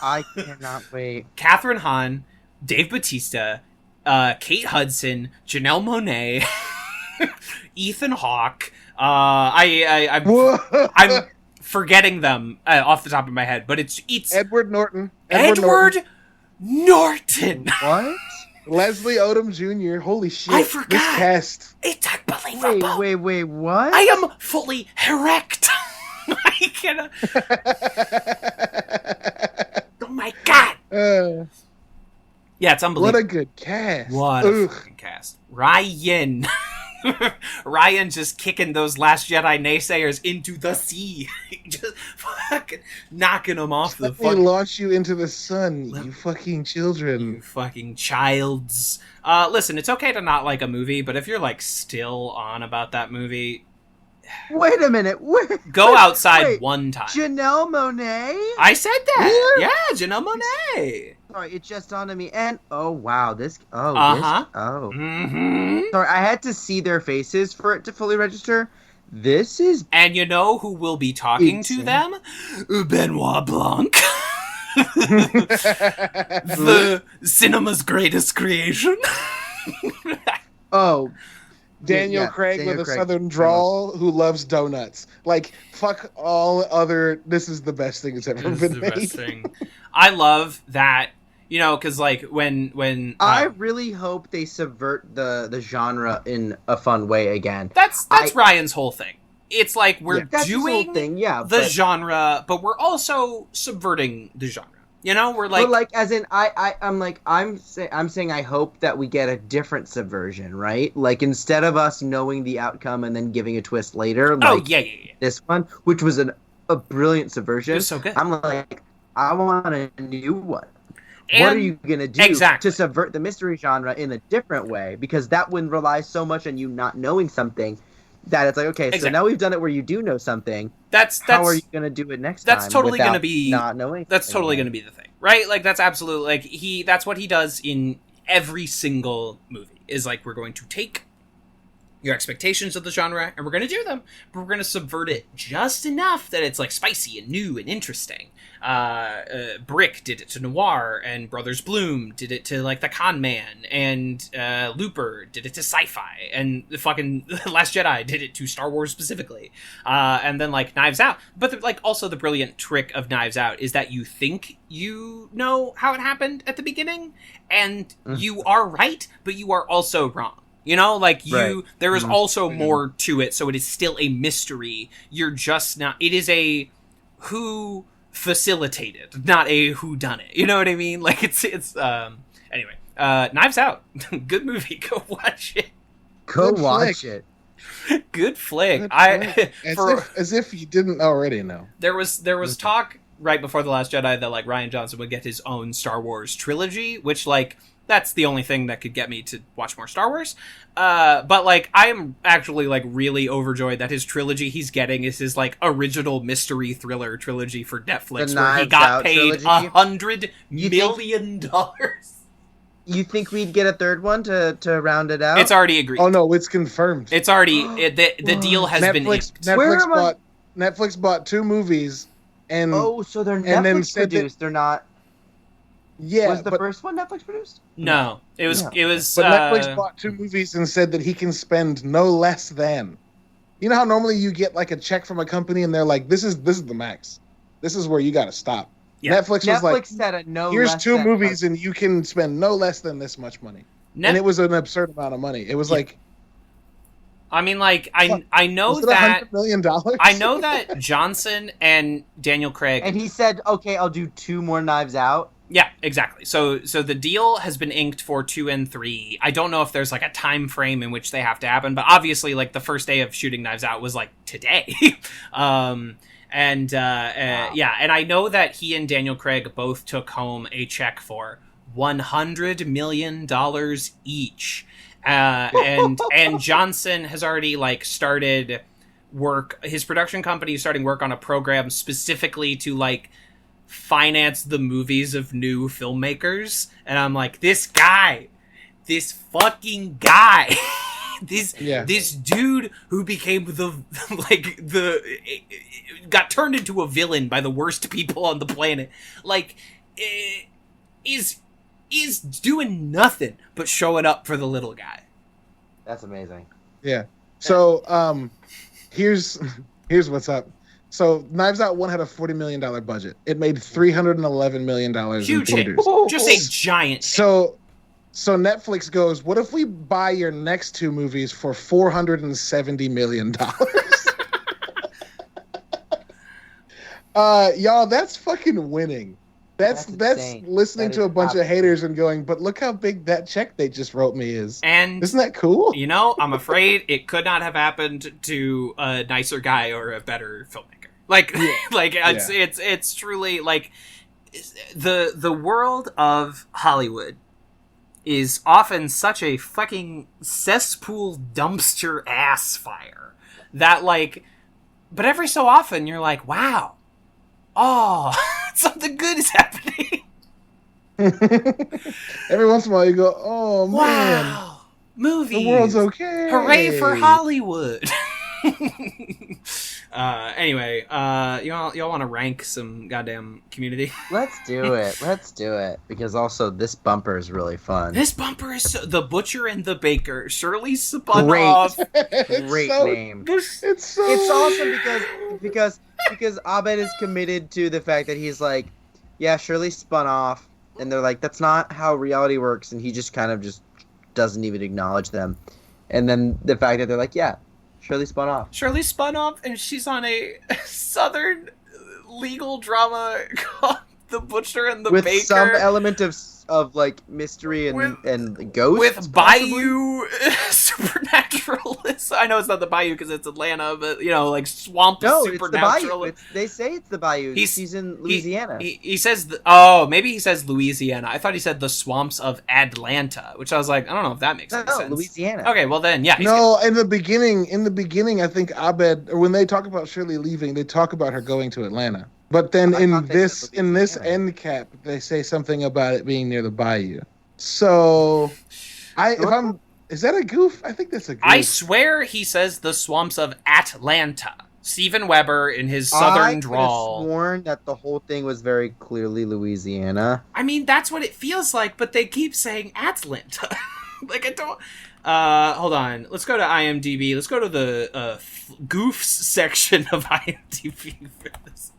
I cannot wait. Catherine Hahn, Dave Bautista, Kate Hudson, Janelle Monáe, Ethan Hawke. I'm forgetting them off the top of my head, but it's Edward Norton. Edward Norton. What? Leslie Odom Jr. Holy shit. I forgot. This cast. It's unbelievable. Wait, what? I am fully erect. I cannot. Oh my god. Yeah, it's unbelievable. What a good cast. What a fucking cast. Ryan. Ryan just kicking those Last Jedi naysayers into the sea. Just fucking knocking them off the Let me launch you into the sun, you fucking children. You fucking childs. Listen, it's okay to not like a movie, but if you're like still on about that movie, Wait a minute. go outside one time. Janelle Monáe? I said that. Yeah, Janelle Monáe. Sorry, it just dawned on me. And oh wow, this. Oh, Uh-huh. Mm-hmm. Sorry, I had to see their faces for it to fully register. This is. And you know who will be talking to them? Benoit Blanc. The cinema's greatest creation. Oh. Daniel Craig with a southern drawl who loves donuts. Like, fuck all other... This is the best thing that's ever been made. I love that You know, because like when I really hope they subvert the genre in a fun way again. That's Ryan's whole thing. It's like we're doing the genre, but we're also subverting the genre. You know, we're like, but like, as in, I'm saying I hope that we get a different subversion, right? Like, instead of us knowing the outcome and then giving a twist later, like this one, which was a brilliant subversion. It was so good. I'm like, I want a new one. And what are you gonna do to subvert the mystery genre in a different way? Because that one relies so much on you not knowing something that it's like, okay, so now we've done it where you do know something. How are you going to do it next time? That's totally going to be not knowing. That's totally going to be the thing, right? Like that's absolutely like that's what he does in every single movie. Is like we're going to take your expectations of the genre and we're going to do them, but we're going to subvert it just enough that it's like spicy and new and interesting. Brick did it to Noir, and Brothers Bloom did it to like The Con Man, and Looper did it to sci-fi, and the fucking Last Jedi did it to Star Wars specifically, and then like Knives Out. But like also the brilliant trick of Knives Out is that you think you know how it happened at the beginning, and you are right, but you are also wrong. You know, like there is also more to it, so it is still a mystery. You're just not. It is a who facilitated, not a who done it. You know what I mean? Like it's anyway. Knives Out, good movie. Go watch it. Good flick. Good flick. As if you didn't already know. There was talk right before The Last Jedi that like Rian Johnson would get his own Star Wars trilogy, which like that's the only thing that could get me to watch more Star Wars. But like I am actually like really overjoyed that his trilogy he's getting is his like original mystery thriller trilogy for Netflix, where he got paid $100 million. You think we'd get a third one to round it out? It's already agreed. Oh no, it's confirmed. It's already the deal has been inked. Netflix bought 2 movies and so they're Netflix produced. They're not. Yeah, was the first one Netflix produced? No, it was. It was. But Netflix bought 2 movies and said that he can spend no less than. You know how normally you get like a check from a company and they're like, "This is the max. This is where you got to stop." Yeah. Netflix was like, said no. Here's 2 movies and you can spend no less than this much money, and it was an absurd amount of money. It was like. I mean, like I know that $100 million. I know that Johnson and Daniel Craig, and he said, "Okay, I'll do 2 more Knives Out." Yeah, exactly. So the deal has been inked for 2 and 3. I don't know if there's like a time frame in which they have to happen, but obviously like the first day of shooting Knives Out was like today. And I know that he and Daniel Craig both took home a check for $100 million each. And Johnson has already like started work. His production company is starting work on a program specifically to like finance the movies of new filmmakers, and I'm like, this fucking guy, this dude who became got turned into a villain by the worst people on the planet, like, is doing nothing but showing up for the little guy. That's amazing. Yeah. So, here's what's up. So, Knives Out 1 had a $40 million budget. It made $311 million in theaters. Just a giant. So Netflix goes, what if we buy your next 2 movies for $470 million? Y'all, that's fucking winning. That's listening to a bunch of haters and going, but look how big that check they just wrote me is. And isn't that cool? You know, I'm afraid it could not have happened to a nicer guy or a better filmmaker. It's truly like the world of Hollywood is often such a fucking cesspool dumpster ass fire that like, but every so often you're like, wow, something good is happening. Every once in a while you go, oh man, wow, movies, the world's okay, hooray for Hollywood. Anyway, y'all want to rank some goddamn Community? Let's do it. Because also this bumper is really fun. This bumper is The Butcher and the Baker. Shirley spun off. Great name. It's awesome because Abed is committed to the fact that he's like, yeah, Shirley spun off, and they're like, that's not how reality works, and he just kind of just doesn't even acknowledge them. And then the fact that they're like, yeah, Shirley spun off. Shirley spun off, and she's on a Southern legal drama called The Butcher and the with Baker. With some element of like mystery and ghosts. With Bayou supernaturalists. I know it's not the Bayou because it's Atlanta, but like swamp supernatural. It's the Bayou. They say it's the Bayou. He's in Louisiana. He says, maybe he says Louisiana. I thought he said the swamps of Atlanta, which I was like, I don't know if that makes any sense. Louisiana. Okay, well then, yeah. In the beginning, I think Abed, or when they talk about Shirley leaving, they talk about her going to Atlanta. But then in this end cap, they say something about it being near the Bayou. So, is that a goof? I think that's a goof. I swear he says the swamps of Atlanta. Steven Weber in his southern drawl. I could have sworn that the whole thing was very clearly Louisiana. I mean, that's what it feels like, but they keep saying Atlanta. Like, I don't... hold on. Let's go to IMDb. Let's go to the goofs section of IMDb for this.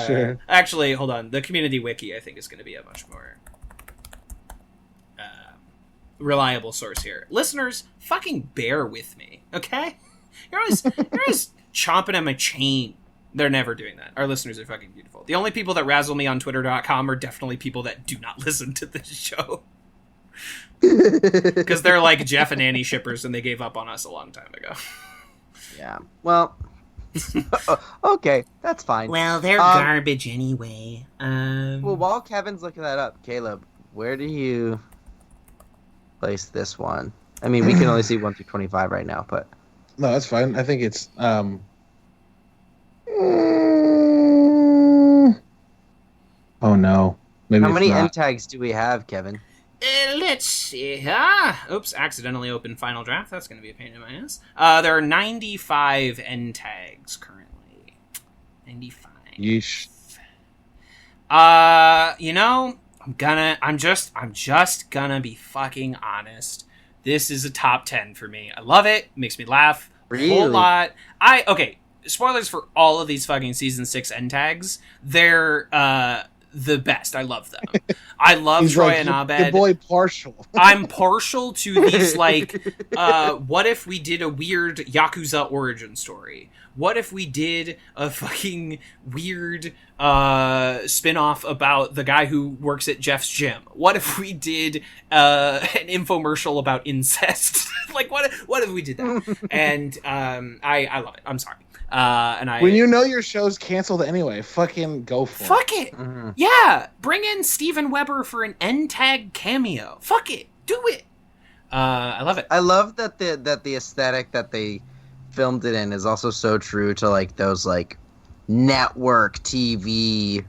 Sure. Actually, hold on. The community wiki, I think, is going to be a much more reliable source here. Listeners, fucking bear with me, okay? You're always chomping at my chain. They're never doing that. Our listeners are fucking beautiful. The only people that razzle me on Twitter.com are definitely people that do not listen to this show. Because they're like Jeff and Annie shippers, and they gave up on us a long time ago. Yeah. Well... okay, that's fine. Well, they're garbage anyway. Well, while Kevin's looking that up, Caleb, where do you place this one? I mean, we can only see 1 through 25 right now, but... No, that's fine. I think it's... Oh, no. Maybe How many end tags do we have, Kevin? Let's see. Oops, accidentally opened Final Draft. That's going to be a pain in my ass. There are 95 end tags currently. 95. Yeesh. I'm just gonna be fucking honest. This is a top 10 for me. I love it. Makes me laugh a whole lot. Okay, spoilers for all of these fucking season 6 end tags. They're the best. I love them. I love Troy and Abed. Your boy partial. I'm partial to these, like, what if we did a weird Yakuza origin story? What if we did a fucking weird spin-off about the guy who works at Jeff's gym? What if we did an infomercial about incest? Like, what if we did that? And I love it. I'm sorry. When you know your show's canceled anyway, fucking go for it. Fuck it. Mm-hmm. Yeah. Bring in Steven Weber for an end tag cameo. Fuck it. Do it. I love it. I love that the aesthetic that they filmed it in is also so true to like those like network TV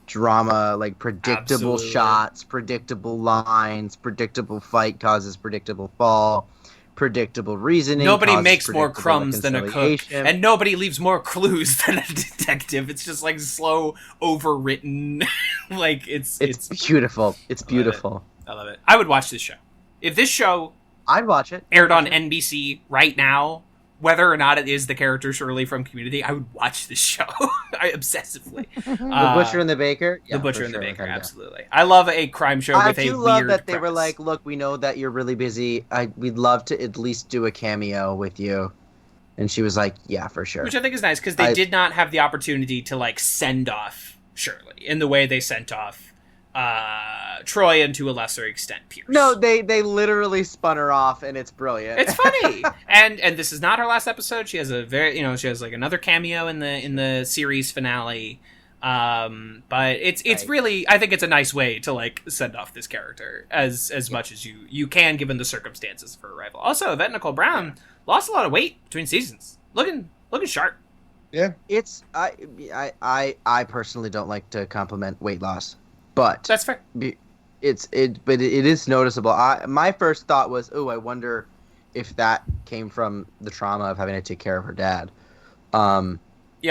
drama, like predictable shots, predictable lines, predictable fight causes predictable fall, predictable reasoning. Nobody makes more crumbs than a cook, and nobody leaves more clues than a detective. It's just like slow, overwritten. Like it's beautiful. It's beautiful. I love it. I would watch this show. If this show, I'd watch it. Aired on NBC right now, whether or not it is the character Shirley from Community, I would watch this show. obsessively. The Butcher and the Baker? Yeah, the Butcher and the Baker, absolutely. I love a crime show with a weird love that they premise. were like, look, we know that you're really busy. We'd love to at least do a cameo with you. And she was like, yeah, for sure. Which I think is nice, because they did not have the opportunity to, like, send off Shirley in the way they sent off Troy, and to a lesser extent Pierce. No, they literally spun her off, and it's brilliant. It's funny. and this is not her last episode. She has a she has like another cameo in the series finale. But it's really, I think it's a nice way to like send off this character as much as you can, given the circumstances of her arrival. Also, Yvette Nicole Brown lost a lot of weight between seasons. Looking sharp. Yeah. It's I personally don't like to compliment weight loss. But that's fair. But it is noticeable. My first thought was, I wonder if that came from the trauma of having to take care of her dad. Yeah,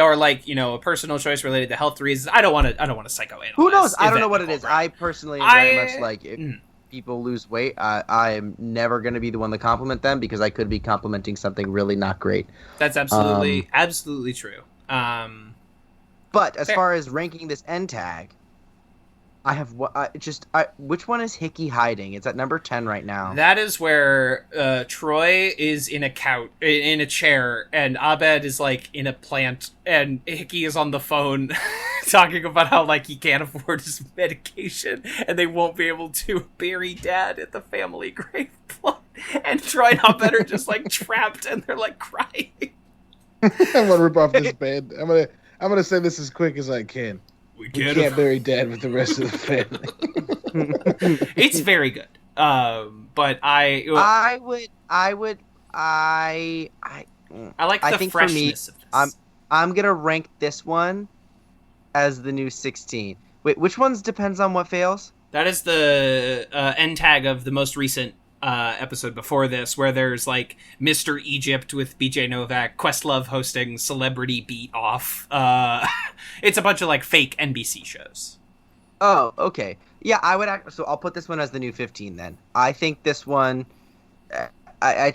or like, a personal choice related to health reasons. I don't want to psychoanalyze. Who knows? I don't know what it is. I personally am very much like, if people lose weight, I am never going to be the one to compliment them, because I could be complimenting something really not great. That's absolutely true. But as far as ranking this end tag, I have which one is Hickey hiding? It's at number 10 right now. That is where Troy is in a chair, and Abed is like in a plant, and Hickey is on the phone talking about how like he can't afford his medication, and they won't be able to bury Dad at the family grave plot. And Troy and Abed are just like trapped, and they're like crying. I'm gonna rip off this band. I'm gonna say this as quick as I can. We can't bury Dad with the rest of the family. It's very good. But I like the freshness of this. I'm gonna rank this one as the new 16. Wait, which ones depends on what fails? That is the end tag of the most recent episode before this, where there's like Mr. Egypt with BJ Novak, Questlove hosting Celebrity Beat Off. It's a bunch of like fake NBC shows. Oh, okay. Yeah, so I'll put this one as the new 15 then. I think this one, I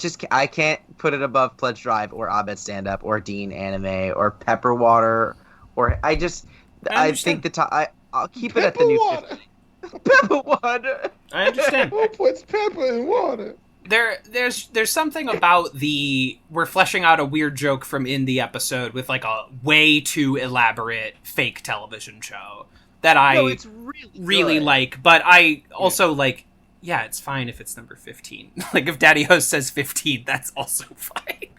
can't put it above Pledge Drive or Abed Stand Up or Dean Anime or Pepper Water or I think the top. I'll keep it at the new 15. Pepper water. I understand. Who puts pepper in water? There's something about we're fleshing out a weird joke from in the episode with like a way too elaborate fake television show that it's really like, but I also like, yeah, it's fine if it's number 15. Like if Daddy Host says 15, that's also fine.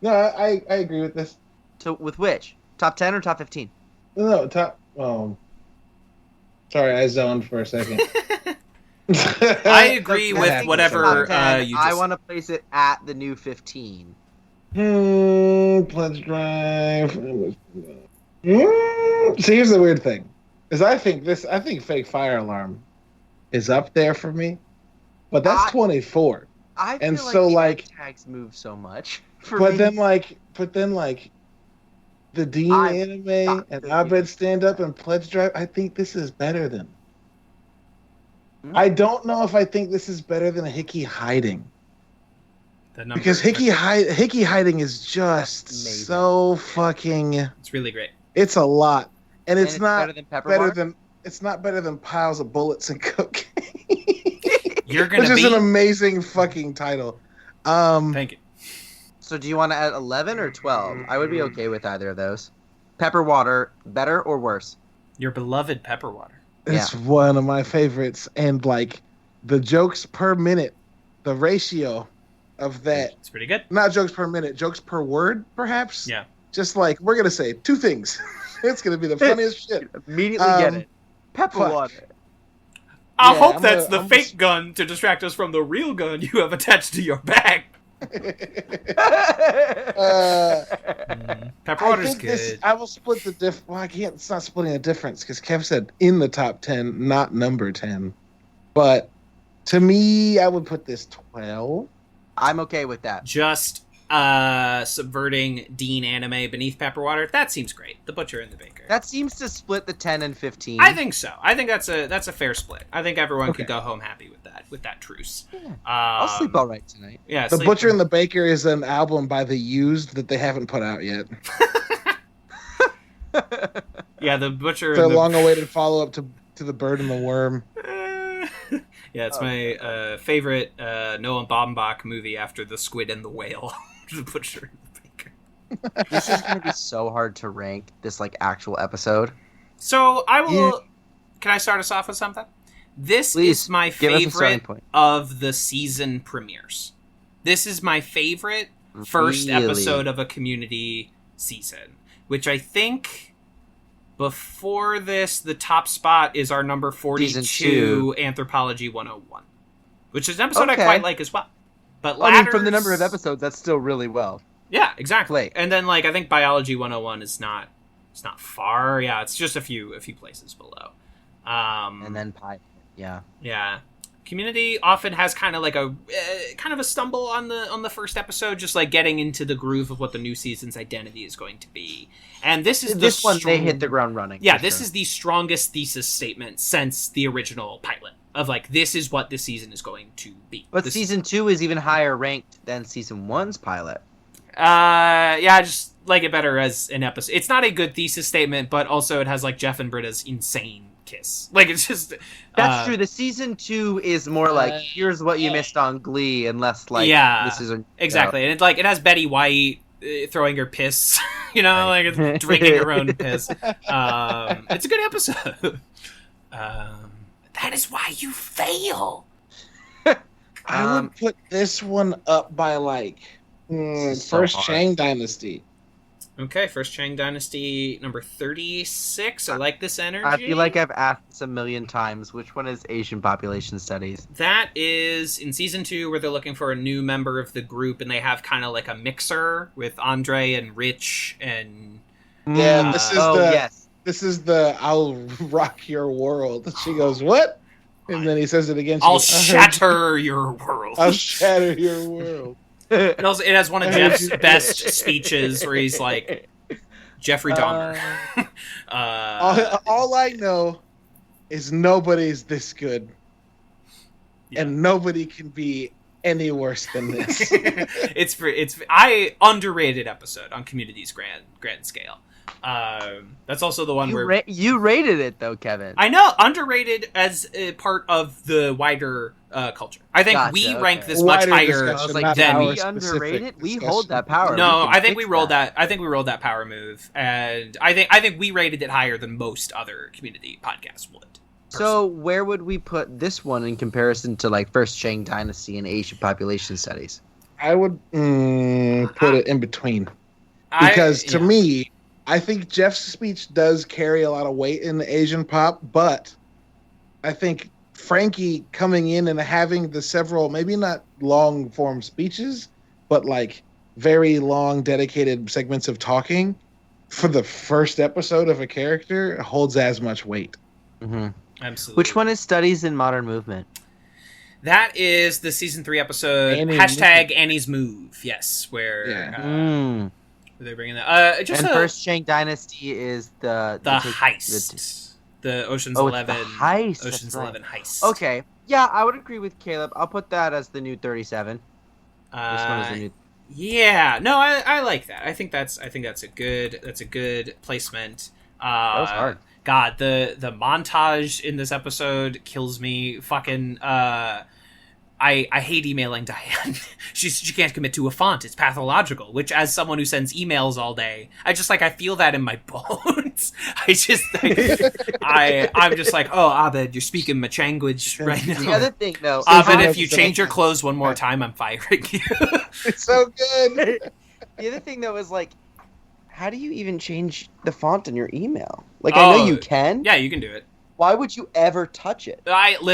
No, I agree with this. So with which? Top 10 or top 15? No, top. Sorry, I zoned for a second. I agree with whatever you just... I want to place it at the new 15. Pledge Drive. So here's the weird thing. Is I think Fake Fire Alarm is up there for me. But that's 24. I feel and so like tags move so much. Then the Dean Anime and Abed Stand Up and Pledge Drive, I think this is better than. I don't know if I think this is better than a Hickey Hiding. Because Hickey Hiding is just so fucking. It's really great. It's a lot, and it's not better than it's not better than Piles of Bullets and Cocaine. Which is an amazing fucking title. Thank you. So do you want to add 11 or 12? I would be okay with either of those. Pepper Water, better or worse? Your beloved Pepper Water. It's one of my favorites. And like the jokes per minute, the ratio of that. It's pretty good. Not jokes per minute, jokes per word, perhaps? Yeah. Just like, we're going to say two things. It's going to be the funniest shit. Immediately get it. Pepper Water. I hope that's the fake gun to distract us from the real gun you have attached to your back. Pepper Water's good. I will split the Well, I can't. It's not splitting a difference because Kev said in the top 10, not number 10. But to me, I would put this 12. I'm okay with that. Just subverting Dean Anime beneath Pepper Water. That seems great. The Butcher and the Baker. That seems to split the 10 and 15. I think so. I think that's a fair split. I think everyone could go home happy with that truce. Yeah. I'll sleep all right tonight. Yeah. The Butcher and the Baker is an album by The Used that they haven't put out yet. Yeah, The Butcher. It's a long-awaited follow-up to The Bird and the Worm. Yeah, it's my favorite Noah Baumbach movie after The Squid and the Whale. The Butcher and the Baker. This is going to be so hard to rank, this like actual episode. So I will... Yeah. Can I start us off with something? This is my favorite of the season premieres. This is my favorite first episode of a Community season, which I think... Before this, the top spot is our number 42, Anthropology 101, which is an episode I quite like as well. But from the number of episodes, that's still really well. Yeah, exactly. And then, like, I think Biology 101 is not far. Yeah, it's just a few places below. And then Pi. Yeah. Yeah. Community often has kind of like a stumble on the first episode, just like getting into the groove of what the new season's identity is going to be. And this one they hit the ground running. Yeah, this is the strongest thesis statement since the original pilot of like this is what this season is going to be. But season 2 is even higher ranked than season 1's pilot. Yeah, I just like it better as an episode. It's not a good thesis statement, but also it has like Jeff and Britta's insane kiss. Like, it's just that's true. The season 2 is more like here's what you missed on Glee, and less like this is exactly. And it has Betty White throwing her piss, like drinking her own piss. It's a good episode. That is why you fail. I would put this one up by like first Chang Dynasty. Okay, first Chang Dynasty, number 36. I like this energy. I feel like I've asked this a million times. Which one is Asian Population Studies? That is in season 2, where they're looking for a new member of the group, and they have kind of like a mixer with Andre and Rich and... Yeah, this is the I'll rock your world. She goes, what? And then he says it again. I'll shatter your world. I'll shatter your world. It has one of Jeff's best speeches where he's like, Jeffrey Dahmer. All I know is nobody's this good. Yeah. And nobody can be any worse than this. It's underrated episode on Community's grand scale. That's also the one where you rated it though, Kevin. I know, underrated as a part of the wider culture. I think we rank this much higher than we underrated. We hold that power. No, I think we rolled that. I think we rolled that power move, and I think we rated it higher than most other Community podcasts would. So where would we put this one in comparison to like First Chang Dynasty and Asian Population Studies? I would put it in between, because to me, I think Jeff's speech does carry a lot of weight in the Asian pop, but I think Frankie coming in and having the several, maybe not long form speeches, but like very long dedicated segments of talking for the first episode of a character holds as much weight. Mm-hmm. Absolutely. Which one is Studies in Modern Movement? That is the season 3 episode, #Annie's Move. Yes, where they're bringing that. First Chang Dynasty is the heist. The Ocean's 11 heist. Ocean's 11 heist. Okay. Yeah, I would agree with Caleb. I'll put that as the new 37. This one is the new. Yeah. No, I like that. I think that's a good placement. That was hard. God, the montage in this episode kills me. Fucking I hate emailing Diane. She can't commit to a font. It's pathological. Which, as someone who sends emails all day, I feel that in my bones. I'm just like, oh, Abed, you're speaking my language right now. The other thing, though, Abed, if you change your clothes one more time, I'm firing you. It's so good. The other thing, though, is like, how do you even change the font in your email? Like, I know you can. Yeah, you can do it. Why would you ever touch it? I can't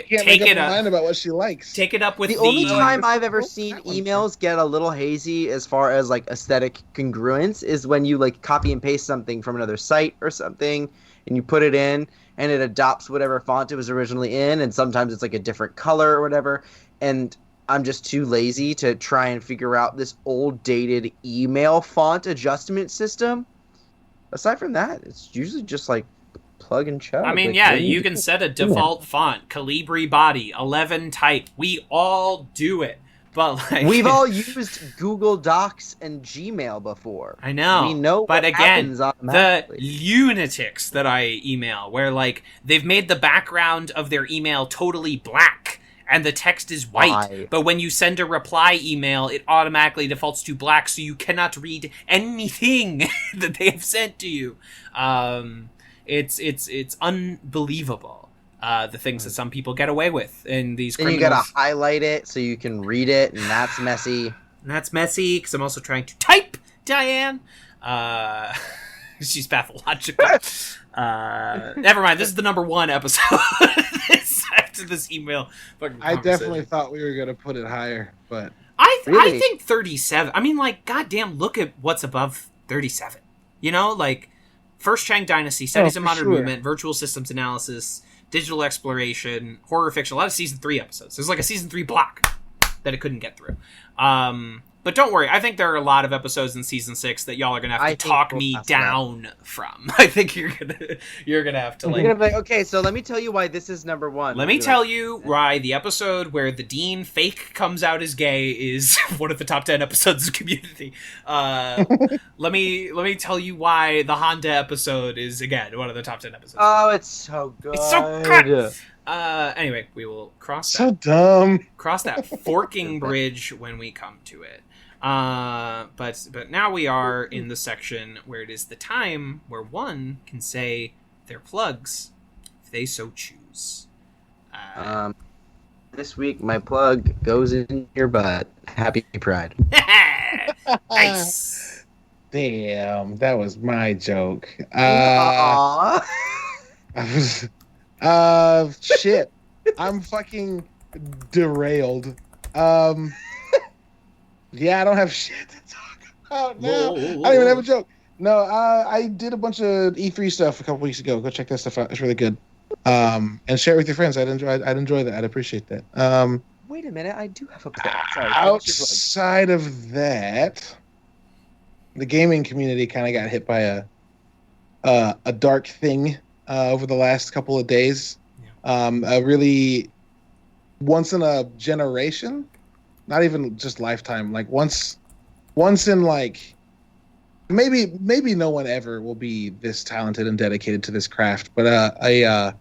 take make it up up. Mind about what she likes. Take it up with the only time I've ever seen emails get a little hazy as far as like aesthetic congruence is when you like copy and paste something from another site or something, and you put it in, and it adopts whatever font it was originally in, and sometimes it's like a different color or whatever. And I'm just too lazy to try and figure out this old dated email font adjustment system. Aside from that, it's usually just like plug and chug. I mean, you can set a default font, Calibri body, 11 type. We all do it. But like, we've all used Google Docs and Gmail before. I know. We know but what again, happens the lunatics that I email, where like they've made the background of their email totally black and the text is white. But when you send a reply email, it automatically defaults to black, so you cannot read anything that they have sent to you. It's unbelievable. The things that some people get away with in these criminals. Then you gotta highlight it so you can read it, and that's messy. And that's messy, because I'm also trying to type, Diane. She's pathological. Never mind, this is the number 1 episode after this email. I definitely thought we were gonna put it higher, but... I think 37. I mean, like, goddamn, look at what's above 37. You know, like, First Chang Dynasty, Studies in Modern Movement, Virtual Systems Analysis, Digital Exploration, Horror Fiction, a lot of Season 3 episodes. There's like a Season 3 block that it couldn't get through. But don't worry, I think there are a lot of episodes in season 6 that y'all are gonna have to talk me down from. I think you're gonna have to You're gonna be like, okay, so let me tell you why this is number 1. Let me tell you why the episode where the dean fake comes out as gay is one of the top 10 episodes of Community. Let me tell you why the Honda episode is again one of the top 10 episodes. Oh, it's so good. It's so good. Anyway, we will cross that forking bridge when we come to it. But now we are in the section where it is the time where one can say their plugs if they so choose. This week my plug goes in your butt. Happy Pride. Nice. Damn, that was my joke. Shit. I'm fucking derailed. Yeah, I don't have shit to talk about now. I don't even have a joke. No, I did a bunch of E3 stuff a couple weeks ago. Go check that stuff out. It's really good. And share it with your friends. I'd enjoy that. I'd appreciate that. Wait a minute, I do have a plug. Sorry, outside of that, the gaming community kind of got hit by a dark thing over the last couple of days. Yeah. A really once in a generation. Not even just lifetime, like once in like maybe no one ever will be this talented and dedicated to this craft, but a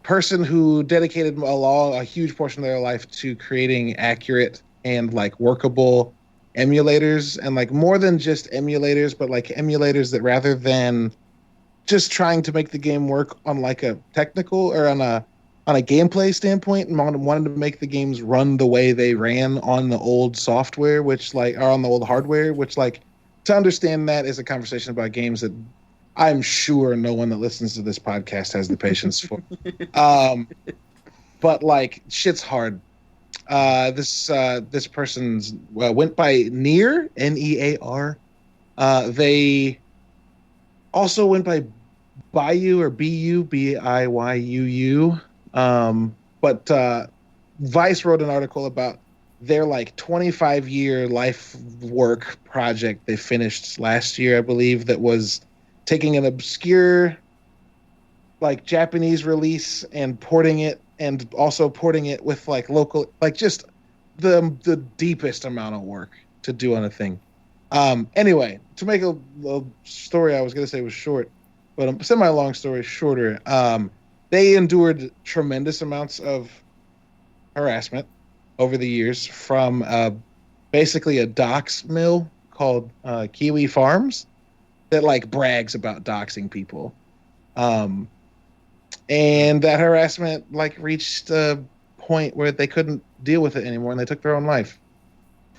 person who dedicated a huge portion of their life to creating accurate and like workable emulators, and like more than just emulators, but like emulators that rather than just trying to make the game work on like a technical or on a gameplay standpoint, and wanted to make the games run the way they ran on the old software, which like are on the old hardware, which like to understand that is a conversation about games that I'm sure no one that listens to this podcast has the patience for. But like shit's hard. This person's went by Near, Near. They also went by Bayou or Bu, Biyuu. But Vice wrote an article about their like 25-year life work project they finished last year, I believe, that was taking an obscure like Japanese release and porting it, and also porting it with like local, like just the deepest amount of work to do on a thing. Anyway, to make a story I was going to say was short, but a semi-long story shorter, they endured tremendous amounts of harassment over the years from basically a dox mill called Kiwi Farms that like brags about doxing people. And that harassment like reached a point where they couldn't deal with it anymore and they took their own life.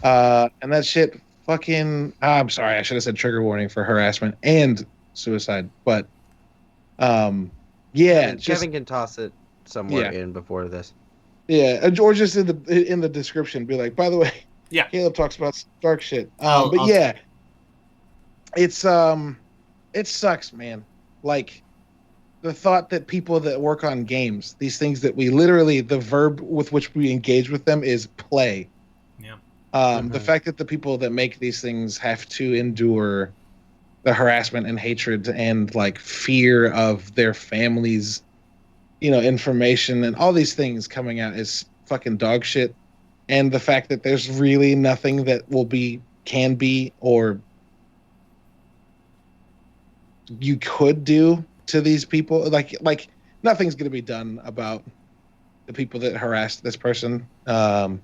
And that shit fucking... I'm sorry, I should have said trigger warning for harassment and suicide, but... yeah, Kevin can toss it somewhere in before this. Yeah, or just in the description, be like, by the way, yeah, Caleb talks about dark shit. It's it sucks, man. Like the thought that people that work on games, these things that we literally, the verb with which we engage with them is play. Yeah. The fact that the people that make these things have to endure the harassment and hatred and like fear of their families, information and all these things coming out is fucking dog shit. And the fact that there's really nothing that can be, or you could do to these people, like nothing's going to be done about the people that harassed this person. And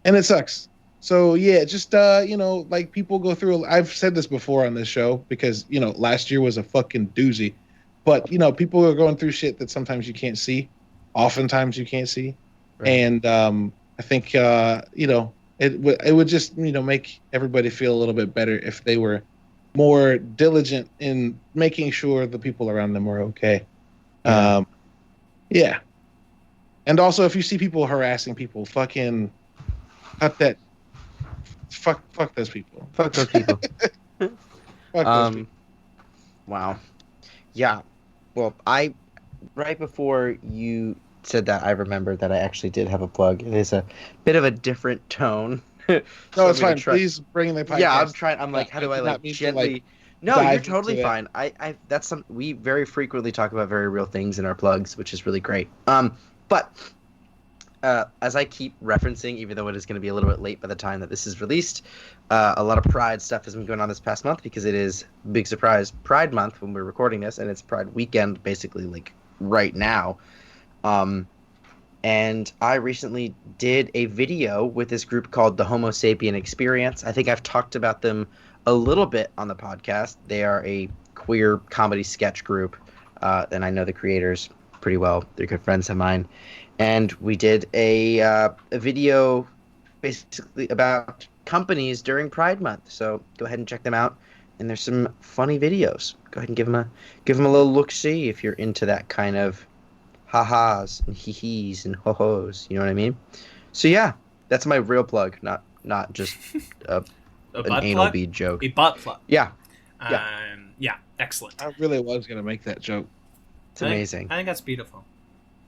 it sucks. So yeah, just like people go through. I've said this before on this show because last year was a fucking doozy, but people are going through shit that sometimes you can't see, oftentimes you can't see, right. And I think it would just make everybody feel a little bit better if they were more diligent in making sure the people around them were okay. Yeah, and also if you see people harassing people, fucking cut that. Fuck those people. Fuck those people. Fuck those people. Wow. Yeah. Well, right before you said that, I remembered that I actually did have a plug. It is a bit of a different tone. No, it's fine. Please bring the podcast. Yeah, I'm trying. I'm like, how do I like gently? No, you're totally fine. That's some. We very frequently talk about very real things in our plugs, which is really great. But as I keep referencing, even though it is going to be a little bit late by the time that this is released, a lot of Pride stuff has been going on this past month because it is, big surprise, Pride Month when we're recording this, and it's Pride Weekend basically like right now. And I recently did a video with this group called the Homo Sapien Experience. I think I've talked about them a little bit on the podcast. They are a queer comedy sketch group, and I know the creators pretty well. They're good friends of mine. And we did a video basically about companies during Pride Month. So go ahead and check them out. And there's some funny videos. Go ahead and give them a little look-see if you're into that kind of ha-has and hee-hees and ho-hos. You know what I mean? So yeah, that's my real plug, not just an anal plug? bead joke. A butt plug. Yeah. Yeah, excellent. I really was going to make that joke. It's amazing. I think that's beautiful.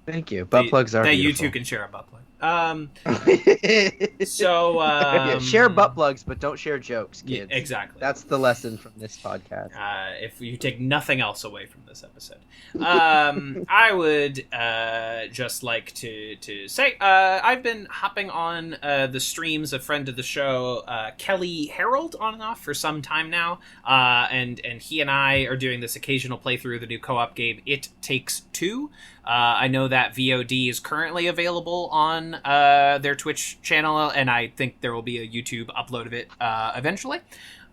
Thank you. Butt plugs are beautiful. You two can share a butt plug. Share butt plugs, but don't share jokes, kids. Yeah, exactly. That's the lesson from this podcast. If you take nothing else away from this episode, I would just like to say I've been hopping on the streams of friend of the show Kelly Harold on and off for some time now, and he and I are doing this occasional playthrough of the new co-op game It Takes Two. I know that VOD is currently available on their Twitch channel, and I think there will be a YouTube upload of it eventually.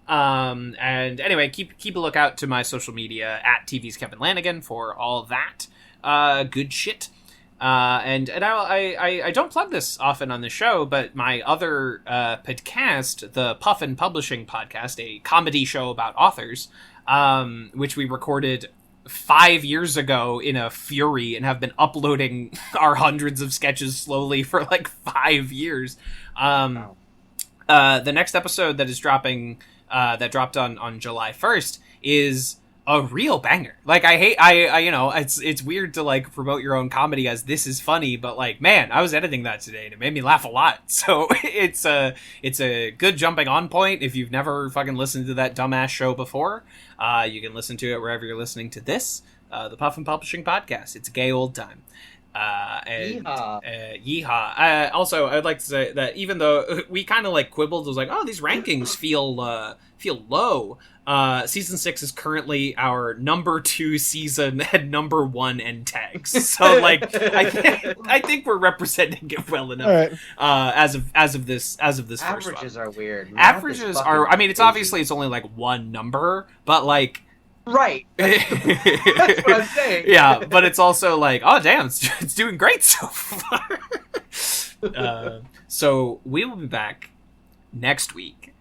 And anyway, keep a lookout to my social media at TV's Kevin Lanigan for all that good shit. And I don't plug this often on the show, but my other podcast, the Puffin Publishing Podcast, a comedy show about authors, which we recorded 5 years ago in a fury and have been uploading our hundreds of sketches slowly for like 5 years. The next episode that is dropping, that dropped on July 1st, is a real banger. Like, I you know, it's weird to like promote your own comedy as this is funny, but like, man, I was editing that today and it made me laugh a lot. So it's a good jumping on point. If you've never fucking listened to that dumbass show before, you can listen to it wherever you're listening to this, the Puffin Publishing Podcast. It's a gay old time. Yeehaw. Also, I'd like to say that even though we kind of like quibbled, it was like, oh, these rankings feel low. Season 6 is currently our number 2 season and number 1 in tags. So like, I think we're representing it well enough. Right. As of this first one. Averages are weird. Averages are. I mean, it's obviously it's only like one number, but like. Right. That's what I'm saying. Yeah, but it's also like, oh damn, it's doing great so far. So we will be back next week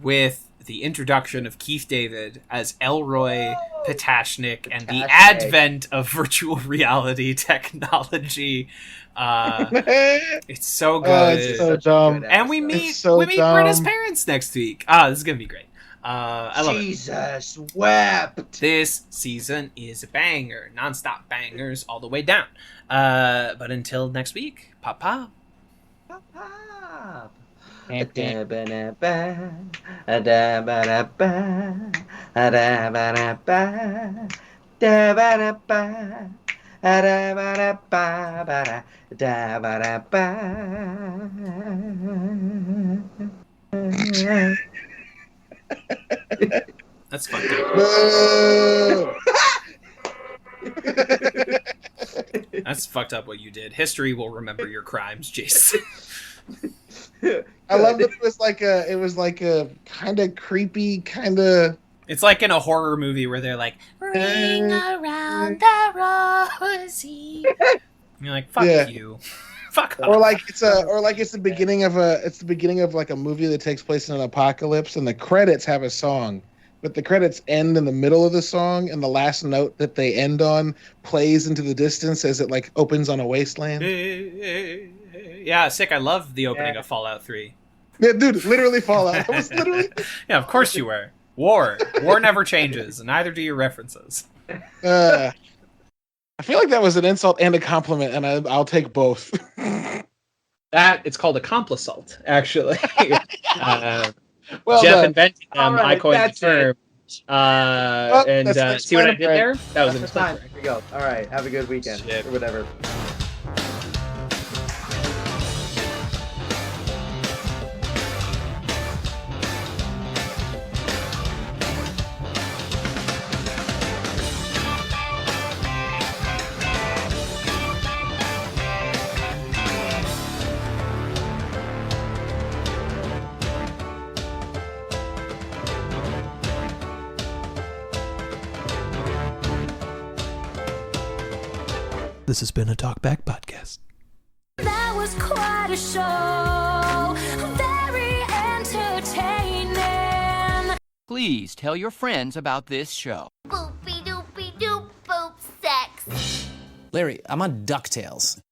with the introduction of Keith David as Elroy Patashnik and the advent of virtual reality technology. It's so good. Oh, it's so dumb. And we meet Britta's parents next week. This is gonna be great. I love Jesus wept. This season is a banger. Non-stop bangers all the way down. But until next week, pop pop. Pop pop. That's fucked up. That's fucked up what you did. History will remember your crimes, Jason. I love that it was like a kind of creepy, kind of. It's like in a horror movie where they're like, ring around the rosy. And you're like, fuck you. Fuck off. Or like it's the beginning of like a movie that takes place in an apocalypse, and the credits have a song, but the credits end in the middle of the song, and the last note that they end on plays into the distance as it like opens on a wasteland. Yeah, sick. I love the opening of Fallout 3. Yeah, dude, literally Fallout. I was literally. Yeah, of course you were. War never changes, and neither do your references. I feel like that was an insult and a compliment, and I'll take both. It's called a complisalt, actually. Well Jeff done. invented them. Right, I coined the term. That's See what I did there? That was That's an fine. Here we go. All right. Have a good weekend Shit. or whatever. This has been a Talkback Podcast. That was quite a show. Very entertaining. Please tell your friends about this show. Boopy doopy doop boop sex. Larry, I'm on DuckTales.